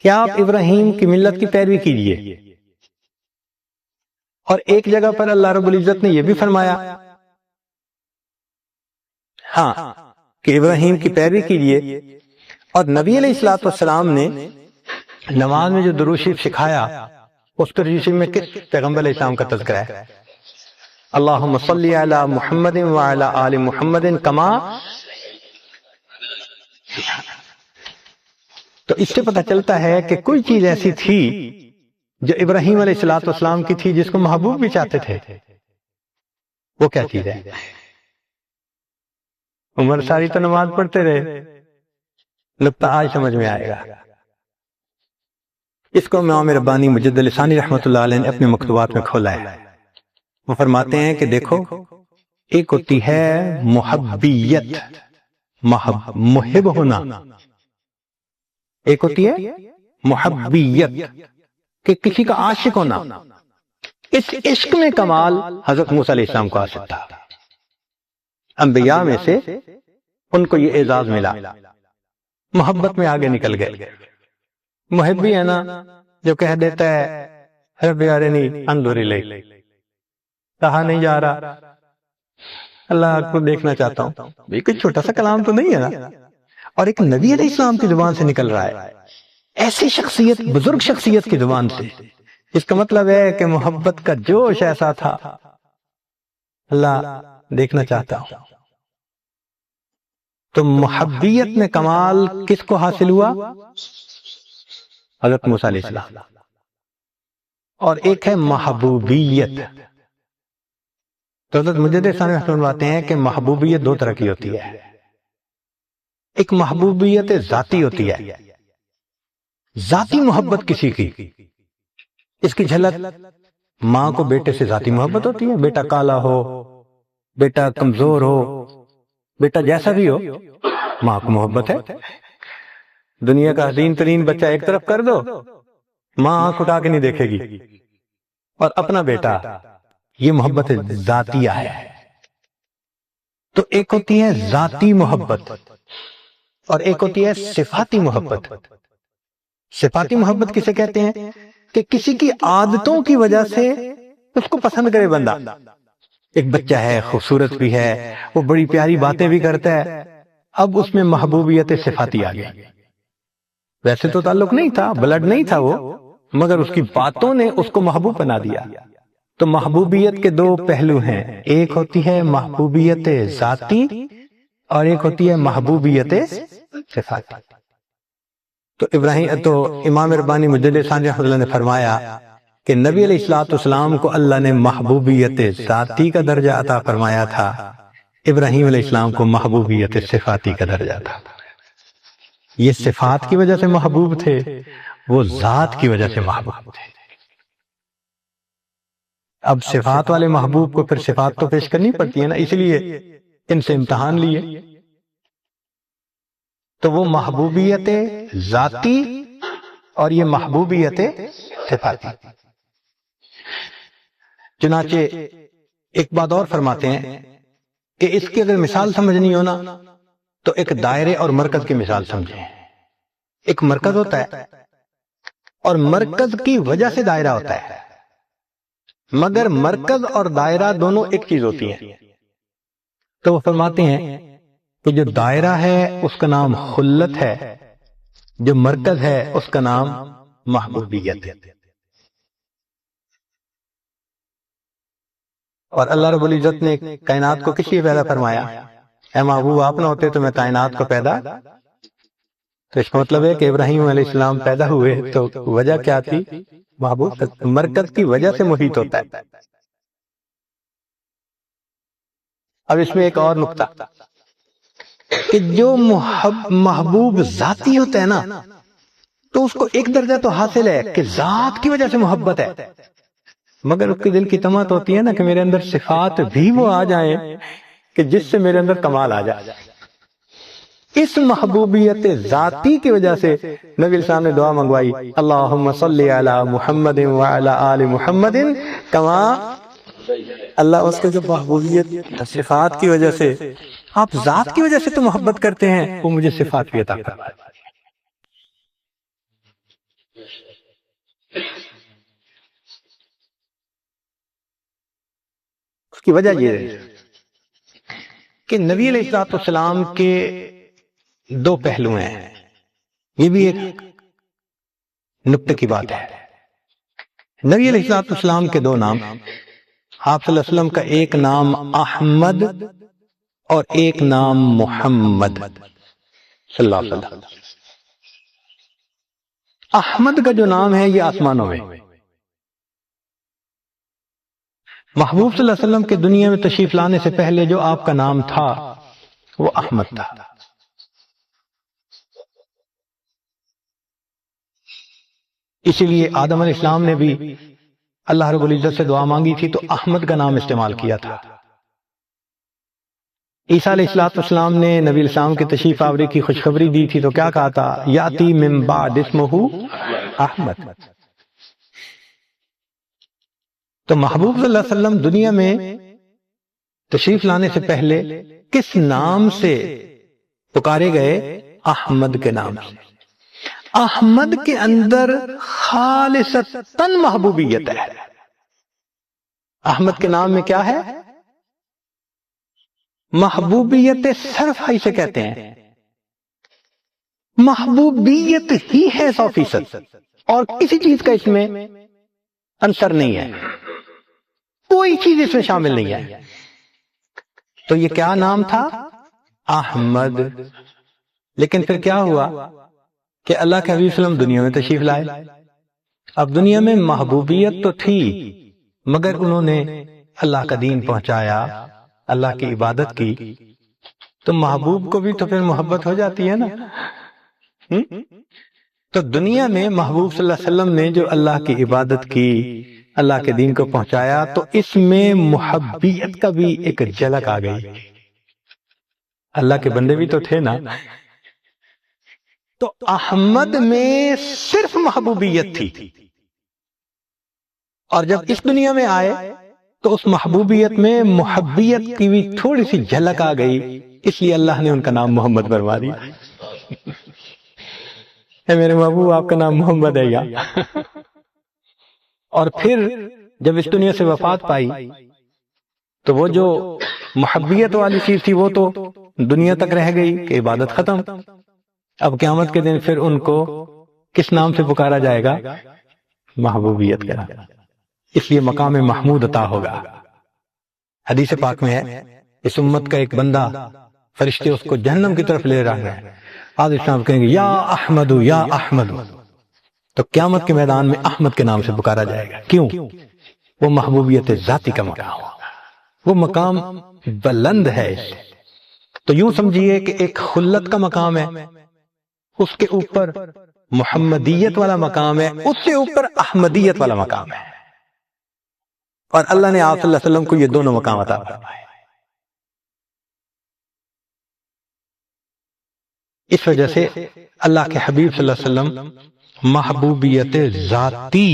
کہ آپ ابراہیم کی ملت کی پیروی کیجیے. اور ایک جگہ پر اللہ رب العزت نے یہ بھی فرمایا ہاں کہ ابراہیم کی پیروی کیجیے. اور نبی علیہ الصلوۃ والسلام نے نماز میں جو درود شریف سکھایا، اس درود شریف میں کس پیغمبر علیہ السلام کا تذکرہ ہے؟ اللہم صلی علی محمد وعلی آل محمد کما. تو اس سے پتہ چلتا ہے کہ کوئی چیز ایسی تھی جو ابراہیم علیہ الصلوۃ والسلام کی تھی جس کو محبوب بھی چاہتے تھے. وہ کیا چیز ہے؟ عمر ساری تو نماز پڑھتے رہے، نقطہ آج سمجھ میں آئے گا. اس کو امام ربانی مجد لسانی رحمۃ اللہ علیہ نے اپنے مکتوبات میں کھولا ہے. وہ فرماتے ہیں کہ دیکھو، ایک ہوتی ہے محبیت، محب ہونا، ایک ہوتی ہے محبیت کہ کسی کا عاشق ہونا. اس عشق میں کمال حضرت موسیٰ علیہ السلام کو حاصل تھا. انبیاء میں سے ان کو یہ اعزاز ملا، محبت میں آگے نکل گئے. محب بھی ہے نا جو کہہ دیتا ہے رب ارنی انظر الیک، کہا نہیں جا رہا اللہ کو دیکھنا چاہتا ہوں. یہ کوئی چھوٹا سا کلام تو نہیں ہے نا، اور ایک نبی علیہ السلام کی زبان سے نکل رہا ہے، ایسی شخصیت، بزرگ شخصیت کی زبان سے. اس کا مطلب ہے کہ محبت کا جوش ایسا تھا، اللہ دیکھنا چاہتا ہوں. تو محبیت میں کمال کس کو حاصل ہوا؟ حضرت موسیٰ علیہ السلام. اور ایک ہے محبوبیت. تو حضرت مجد ثانی فرماتے ہیں کہ محبوبیت دو طرح کی ہوتی ہے. ایک محبوبیت ذاتی ہوتی ہے، ذاتی محبت کسی کی. اس کی جھلک ماں کو بیٹے سے ذاتی محبت ہوتی ہے، بیٹا کالا ہو، بیٹا کمزور ہو، بیٹا جیسا بھی ہو، ماں کو محبت ہے. دنیا کا حسین ترین بچہ ایک طرف کر دو، ماں آنکھ اٹھا کے نہیں دیکھے گی. اور اپنا بیٹا، یہ محبت ذاتیہ ہے. تو ایک ہوتی ہے ذاتی محبت اور ایک ہوتی ہے صفاتی محبت. صفاتی محبت کسے کہتے ہیں کہ کسی کی عادتوں کی وجہ سے اس کو پسند کرے بندہ. ایک بچہ ہے، خوبصورت بھی ہے، وہ بڑی پیاری باتیں بھی کرتا ہے، اب اس میں محبوبیت صفاتی آ گئی. ویسے تو تعلق نہیں تھا، بلڈ نہیں تھا وہ، مگر اس کی باتوں نے اس کو محبوب بنا دیا. تو محبوبیت کے دو پہلو ہیں، ایک ہوتی ہے محبوبیت ذاتی اور ایک ہوتی ہے محبوبیت صفاتی. تو امام ربانی مجدد ثانی رحمۃ اللہ نے فرمایا کہ نبی علیہ الصلوۃ والسلام کو اللہ نے محبوبیت ذاتی کا درجہ عطا فرمایا تھا، ابراہیم علیہ السلام کو محبوبیت صفاتی کا درجہ تھا. یہ صفات کی وجہ سے محبوب تھے، وہ ذات کی وجہ سے محبوب تھے. اب صفات والے محبوب کو پھر صفات تو پیش کرنی پڑتی ہے نا، اس لیے ان سے امتحان لیے. تو وہ محبوبیت ذاتی اور یہ محبوبیت صفاتی. چنانچہ ایک بات اور فرماتے ہیں کہ اس کی اگر مثال سمجھنی ہو نا تو ایک دائرے اور مرکز کی مثال سمجھیں. ایک مرکز ہوتا ہے اور مرکز کی وجہ سے دائرہ ہوتا ہے، مگر مرکز اور دائرہ دونوں ایک چیز ہوتی ہیں. تو وہ فرماتے ہیں کہ جو دائرہ ہے اس کا نام خلت ہے، جو مرکز ہے اس کا نام محبوبیت ہے. اور اللہ رب العزت نے کائنات کو کس لیے پیدا فرمایا؟ اے محبوب آپ نہ ہوتے تو میں کائنات کو پیدا. تو اس کا مطلب ہے کہ ابراہیم علیہ السلام پیدا ہوئے تو وجہ کیا تھی؟ محبوب. مرکز کی وجہ سے محیط ہوتا ہے. اب اس میں ایک اور نقطہ کہ جو محبوب ذاتی ہوتا ہے نا تو اس کو ایک درجہ تو حاصل ہے کہ ذات کی وجہ سے محبت ہے، مگر اس کے دل کی طمع ہوتی ہے نا کہ میرے اندر صفات بھی وہ آ جائیں کہ جس سے میرے اندر کمال آ جائے. اس محبوبیت ذاتی کی وجہ سے نبی السلام نے دعا منگوائی، اللہم صلی علی محمد وعلی آل محمد کما. اللہ اس کے جو محبوبیت صفات کی وجہ سے، آپ ذات کی وجہ سے تو محبت کرتے ہیں، وہ مجھے صفات بھی عطا فرما. اس کی وجہ یہ ہے کہ نبی علیہ السلام کے دو پہلو ہیں. یہ بھی ایک نکتے کی بات ہے. نبی علیہ السلام کے دو نام، آپ صلی اللہ علیہ وسلم کا ایک نام احمد اور ایک نام محمد صلی اللہ علیہ وسلم. احمد کا جو نام ہے یہ آسمانوں میں، محبوب صلی اللہ علیہ وسلم کے دنیا میں تشریف لانے سے پہلے جو آپ کا نام تھا وہ احمد تھا. اسی لیے آدم علیہ السلام نے بھی اللہ رب العزت سے دعا مانگی تھی تو احمد کا نام استعمال کیا تھا. عیسیٰ علیہ السلام نے نبی السلام کے تشریف آوری کی خوشخبری دی تھی تو کیا کہا تھا؟ یاتی من بعد اسمہ احمد. تو محبوب صلی اللہ علیہ وسلم دنیا میں تشریف لانے سے پہلے کس نام سے پکارے گئے؟ احمد کے نام سے. احمد کے اندر خالصتاً محبوبیت ہے. احمد کے نام میں کیا ہے؟ محبوبیت صرف اسے کہتے ہیں. محبوبیت ہی ہے 100%، اور کسی چیز کا اس میں عنصر نہیں ہے، کوئی چیز اس میں شامل نہیں ہے. تو یہ کیا نام تھا؟ احمد. لیکن پھر کیا ہوا کہ اللہ کے حبیب صلی اللہ علیہ وسلم دنیا میں تشریف لائے. اب دنیا میں محبوبیت تو تھی مگر انہوں نے اللہ کا دین پہنچایا، اللہ کی عبادت کی، تو محبوب کو بھی تو پھر محبت ہو جاتی ہے نا. تو دنیا میں محبوب صلی اللہ علیہ وسلم نے جو اللہ کی عبادت کی، اللہ کے دین کو پہنچایا، تو اس میں محبیت کا بھی ایک جھلک آ گئی. اللہ کے بندے بھی تو تھے نا. تو احمد میں صرف محبوبیت تھی، اور جب اس دنیا میں آئے تو اس محبوبیت میں محبیت کی بھی تھوڑی سی جھلک آ گئی، اس لیے اللہ نے ان کا نام محمد بنوا دیا. اے میرے محبوب آپ کا نام محمد ہے یا اور پھر جب اس دنیا سے وفات پائی تو وہ جو محبیت والی چیز تھی وہ تو دنیا تک رہ گئی کہ عبادت ختم. اب قیامت کے دن پھر ان کو کس نام سے پکارا جائے گا؟ محبوبیت کا. اس لیے مقام محمود عطا ہوگا. حدیث پاک میں ہے اس امت کا ایک بندہ فرشتے اس کو جہنم کی طرف لے رہے ہیں. آج اسلام کہیں گے یا احمد یا احمد، تو قیامت کے میدان میں احمد کے نام سے پکارا جائے گا. کیوں؟ وہ محبوبیت ذاتی کا مقام ہوگا، وہ مقام بلند ہے. تو یوں سمجھیے کہ ایک خلت کا مقام ہے، اس کے اوپر محمدیت والا مقام ہے، اس سے اوپر احمدیت والا مقام ہے. اور اللہ نے آپ صلی اللہ علیہ وسلم کو یہ دونوں مقام عطا فرمائے. اس وجہ سے اللہ کے حبیب صلی اللہ علیہ وسلم محبوبیت ذاتی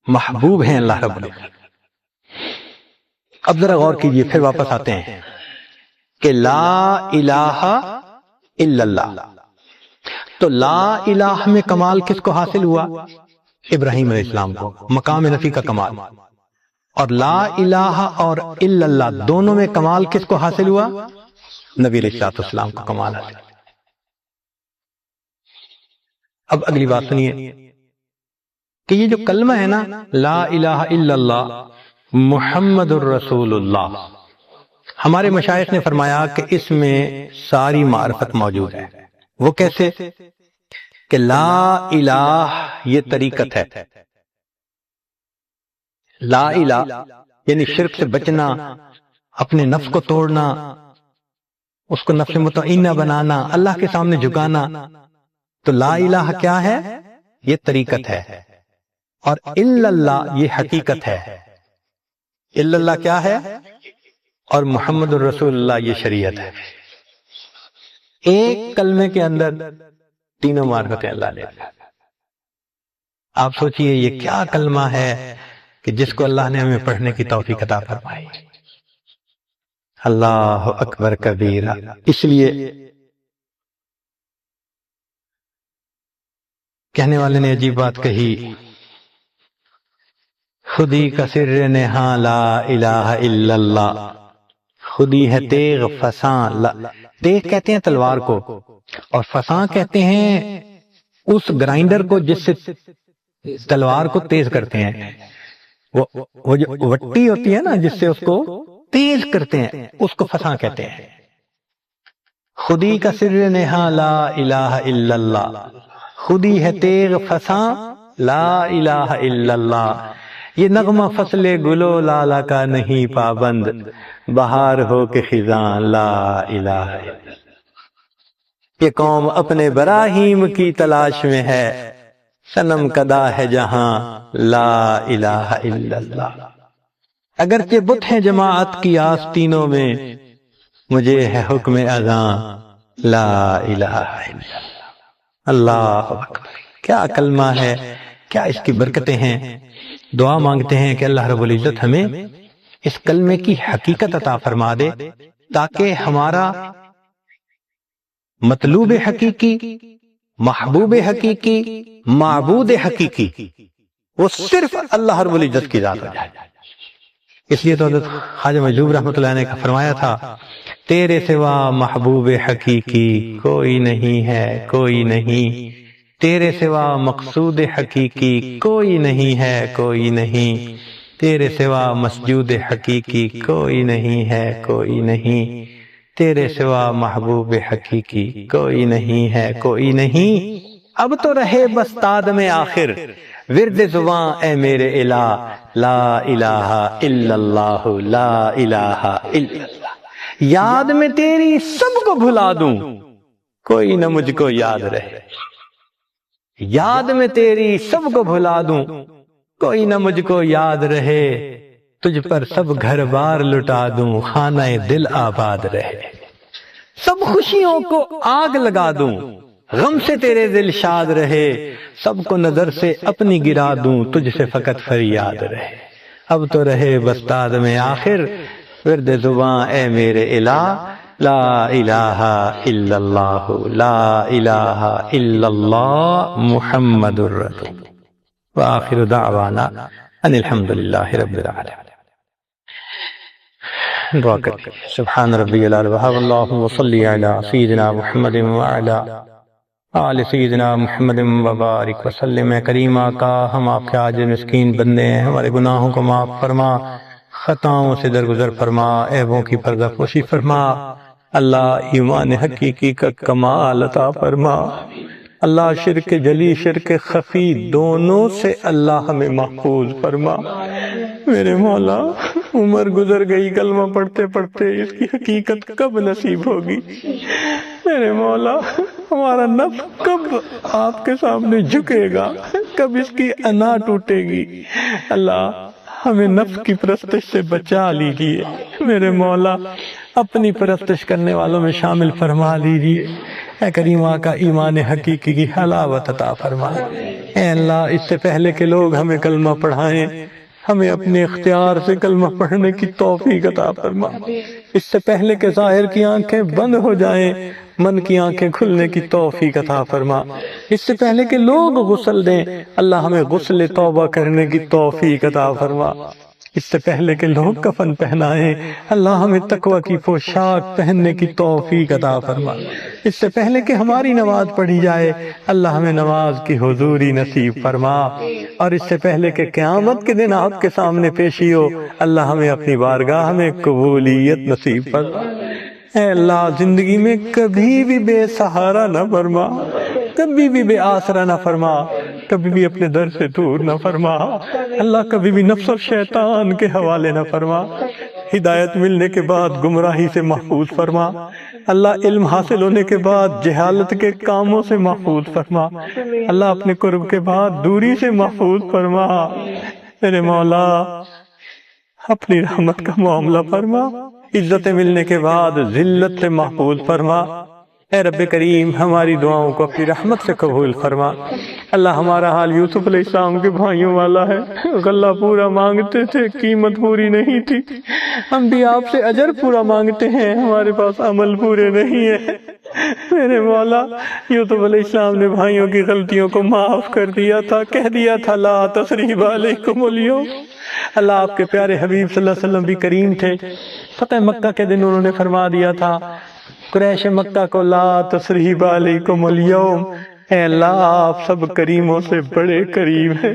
محبوب ہیں اللہ رب العالمین. اب ذرا غور کیجئے، پھر واپس آتے ہیں کہ لا الہ الا اللہ. تو لا الہ میں کمال کس کو حاصل ہوا؟ ابراہیم علیہ السلام کو، مقام نفی کا کمال. اور لا الہ اور الا اللہ دونوں میں کمال کس کو حاصل ہوا؟ نبی علیہ السلام کو کمال حاصل. اب اگلی بات سنیے کہ یہ جو کلمہ ہے نا لا الہ الا اللہ محمد الرسول اللہ، ہمارے مشائخ نے فرمایا کہ اس میں ساری معرفت موجود ہے. وہ کیسے؟ کہ لا الہ یہ طریقت ہے. لا الہ یعنی شرک سے بچنا، اپنے نفس کو توڑنا، اس کو نفس مطمئنہ بنانا، اللہ کے سامنے جھکانا. تو لا الہ کیا ہے؟ یہ طریقت ہے. اور الا اللہ یہ حقیقت ہے. الا اللہ کیا ہے؟ اور محمد الرسول اللہ یہ شریعت ہے. ایک کلمے کے اندر تینوں معرفتیں اللہ نے. آپ سوچئے یہ کیا کلمہ ہے کہ جس کو اللہ نے ہمیں پڑھنے کی توفیق عطا فرمائی. اللہ اکبر کبیرہ. اس لیے کہنے والے نے عجیب بات کہی، خودی کا سر نہاں لا الہ الا اللہ. خودی ہے تیغ فساں. تیغ کہتے ہیں تلوار کو، اور فساں کہتے ہیں اس گرائنڈر کو جس سے تلوار کو تیز کرتے ہیں. وہ جو وٹی ہوتی ہے نا جس سے اس کو تیز کرتے ہیں اس کو فساں کہتے ہیں. خودی کا سر نہاں لا الہ الا اللہ. خودی ہے تیغ فساں لا الہ الا اللہ. یہ نغمہ فصل گلو لالا کا نہیں پابند، بہار ہو کے خزاں لا الہ الا اللہ. یہ قوم اپنے براہیم کی تلاش میں ہے، صنم کدا ہے جہاں لا الہ الا اللہ. اگرچہ بت ہیں جماعت کی آستینوں میں، مجھے ہے حکم اذاں لا الہ الا اللہ. اللہ اکبر. کیا کلمہ ہے، کیا اس کی برکتیں ہیں. دعا مانگتے ہیں کہ اللہ رب العزت ہمیں اس کلمے کی حقیقت عطا فرما دے، تاکہ ہمارا مطلوب حقیقی، محبوب حقیقی، معبود حقیقی وہ صرف اللہ رب العزت کی ذات ہو جائے. اس لیے تو حضرت خواجہ مجذوب رحمۃ اللہ نے فرمایا تھا، تیرے سوا محبوب حقیقی کوئی نہیں ہے، کوئی نہیں. تیرے سوا مقصود حقیقی کوئی نہیں ہے، کوئی نہیں. تیرے سوا مسجود حقیقی کوئی نہیں ہے، کوئی نہیں. تیرے سوا محبوب حقیقی کوئی نہیں ہے، کوئی نہیں. اب تو رہے بس تاد میں آخر ورد زباں اے میرے الہ لا الہ الا اللہ لا الہ الا اللہ. یاد میں تیری سب کو بھلا دوں، کوئی نہ مجھ کو یاد رہے. یاد میں تیری سب کو بھلا دوں، کوئی نہ مجھ کو یاد رہے. تجھ پر سب گھر بار لٹا دوں، خانہ دل آباد رہے. سب خوشیوں کو آگ لگا دوں، غم سے تیرے دل شاد رہے. سب کو نظر سے اپنی گرا دوں، تجھ سے فقط فریاد رہے. اب تو رہے بس تاد میں آخر ورد زباں اے میرے الہ لا الہ الا اللہ لا الہ الا اللہ محمد الرسول وآخر دعوانا ان الحمد للہ رب العالمین۔ دعا کریں سبحان ربی العلی وحب اللہم صلی علی سیدنا محمد وعلی آل سیدنا محمد وبارک وسلم۔ کریم آقا ہم آپ کے عاجز مسکین بندے ہیں، ہمارے گناہوں کو معاف فرما، خطاؤں سے درگزر فرما، عیبوں کی پردہ پوشی فرما۔ اللہ ایمان حقیقی کا کمال عطا فرما۔ اللہ شرک جلی شرک خفی دونوں سے اللہ ہمیں محفوظ فرما۔ میرے مولا عمر گزر گئی کلمہ پڑھتے پڑھتے، اس کی حقیقت کب نصیب ہوگی؟ میرے مولا ہمارا نفس کب آپ کے سامنے جھکے گا؟ کب اس کی انا ٹوٹے گی؟ اللہ ہمیں نفس کی پرستش سے بچا لیجیے۔ میرے مولا اپنی پرستش کرنے والوں میں شامل فرما لیجیے۔ اے کریم آقا ایمان حقیقی کی حلاوت عطا فرما۔ اے اللہ اس سے پہلے کہ لوگ ہمیں کلمہ پڑھائیں، ہمیں اپنے اختیار سے کلمہ پڑھنے کی توفیق عطا فرما۔ اس سے پہلے کہ ظاہر کی آنکھیں بند ہو جائیں، من کی آنکھیں کھلنے کی توفیق عطا فرما۔ اس سے پہلے کہ لوگ غسل دیں، اللہ ہمیں غسل توبہ کرنے کی توفیق عطا فرما۔ اس سے پہلے کہ لوگ کفن پہنائیں، اللہ ہمیں تقوی کی پوشاک پہننے کی توفیق عطا فرما۔ اس سے پہلے کہ ہماری نماز پڑھی جائے، اللہ ہمیں نماز کی حضوری نصیب فرما۔ اور اس سے پہلے کہ قیامت کے دن آپ کے سامنے پیشی ہو، اللہ ہمیں اپنی بارگاہ میں قبولیت نصیب فرما۔ اے اللہ زندگی میں کبھی بھی بے سہارا نہ فرما، کبھی بھی بے آسرا نہ فرما، کبھی بھی اپنے در سے دور نہ فرما۔ اللہ کبھی بھی نفس اور شیطان کے حوالے نہ فرما۔ ہدایت ملنے کے بعد گمراہی سے محفوظ فرما۔ اللہ علم حاصل ہونے کے بعد جہالت کے کاموں سے محفوظ فرما۔ اللہ اپنے قرب کے بعد دوری سے محفوظ فرما۔ میرے مولا اپنی رحمت کا معاملہ فرما۔ عزت ملنے کے بعد ذلت سے محفوظ فرما۔ اے رب کریم ہماری دعاؤں کو اپنی رحمت سے قبول فرما۔ اللہ ہمارا حال یوسف علیہ السلام کے بھائیوں والا ہے، غلہ پورا مانگتے تھے، قیمت پوری نہیں تھی۔ ہم بھی آپ سے اجر پورا مانگتے ہیں، ہمارے پاس عمل پورے نہیں ہیں۔ میرے مولا یوسف علیہ السلام نے بھائیوں کی غلطیوں کو معاف کر دیا تھا، کہہ دیا تھا لا تثریب علیکم اليوم۔ اللہ آپ کے پیارے حبیب صلی اللہ علیہ وسلم بھی کریم تھے۔ فتح مکہ کے دن انہوں نے فرما دیا تھا قریش مکہ کو لا تثریب علیکم اليوم۔ اے اللہ آپ سب کریموں سے بڑے کریم ہیں،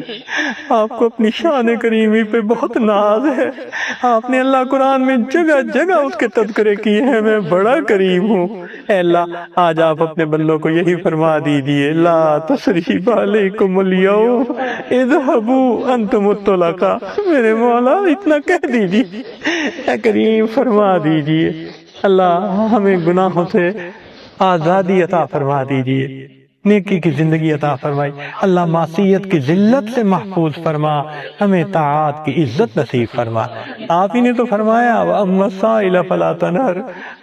آپ کو اپنی شان کریمی پہ بہت ناز ہے۔ آپ نے اللہ قرآن میں جگہ جگہ اس کے تذکرے کیے ہیں، میں بڑا کریم ہوں۔ اے اللہ آج آپ اپنے بندوں کو یہی فرما دیجئے لا تثریب علیکم اليوم اذهبوا انتم الطلقاء۔ میرے مولا اتنا کہہ دیجئے، اے کریم فرما دیجئے۔ اللہ ہمیں گناہوں سے آزادی عطا فرما دیجئے، نیکی کی زندگی عطا فرمائی۔ اللہ معصیت کی ذلت سے محفوظ فرما، ہمیں طاعات کی عزت نصیب فرما۔ آپ ہی نے تو فرمایا وَأَمَّا السَّائِلَ فَلَا تَنْهَرْ،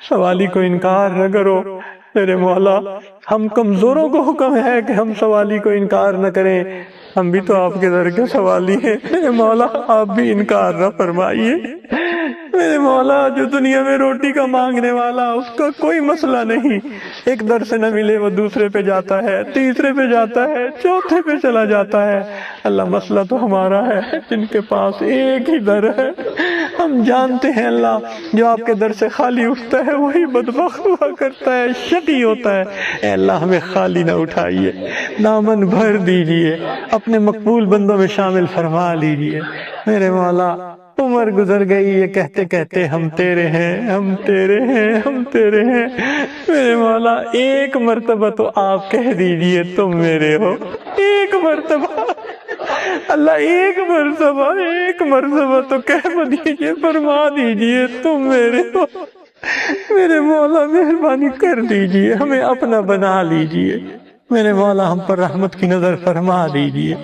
سوالی کو انکار نہ کرو۔ میرے مولا ہم کمزوروں کو حکم ہے کہ ہم سوالی کو انکار نہ کریں، ہم بھی تو آپ کے در کے سوالی ہیں۔ میرے مولا آپ بھی انکار نہ فرمائیے۔ میرے مولا جو دنیا میں روٹی کا مانگنے والا اس کا کوئی مسئلہ نہیں، ایک در سے نہ ملے وہ دوسرے پہ جاتا ہے، تیسرے پہ جاتا ہے، چوتھے پہ چلا جاتا ہے۔ اللہ مسئلہ تو ہمارا ہے جن کے پاس ایک ہی در ہے۔ ہم جانتے ہیں اللہ جو آپ کے در سے خالی اٹھتا ہے وہی بدبخت ہوا کرتا ہے، شقی ہوتا ہے۔ اے اللہ ہمیں خالی نہ اٹھائیے، دامن بھر دیجئے، اپنے مقبول بندوں میں شامل فرما لیجئے۔ میرے مولا عمر گزر گئی یہ کہتے کہتے ہم تیرے ہیں، ہم تیرے ہیں، ہم تیرے ہیں۔ میرے مولا ایک مرتبہ تو آپ کہہ دیجئے تم میرے ہو، ایک مرتبہ اللہ ایک مرتبہ تو کہہ دیجئے، فرما دیجئے تم میرے ہو۔ میرے مولا مہربانی کر دیجئے، ہمیں اپنا بنا لیجئے۔ میرے مولا ہم پر رحمت کی نظر فرما دیجئے۔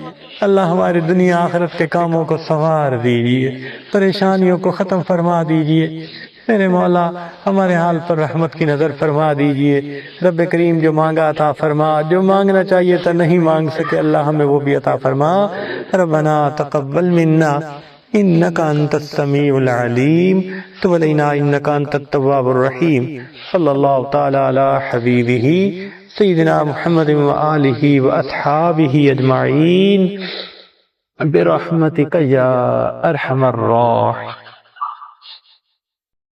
اللہ ہماری دنیا آخرت کے کاموں کو سنوار دیجئے، پریشانیوں کو ختم فرما دیجئے۔ میرے مولا ہمارے حال پر رحمت کی نظر فرما دیجئے۔ رب کریم جو مانگا عطا فرما، جو مانگنا چاہیے تھا نہیں مانگ سکے اللہ ہمیں وہ بھی عطا فرما۔ ربنا تقبل منا إنك أنت السميع العليم تب علينا إنك أنت التواب الرحيم صلى الله تعالى على حبيبه سيدنا محمد وآله وأصحابه أجمعين برحمتك يا أرحم الراحمين.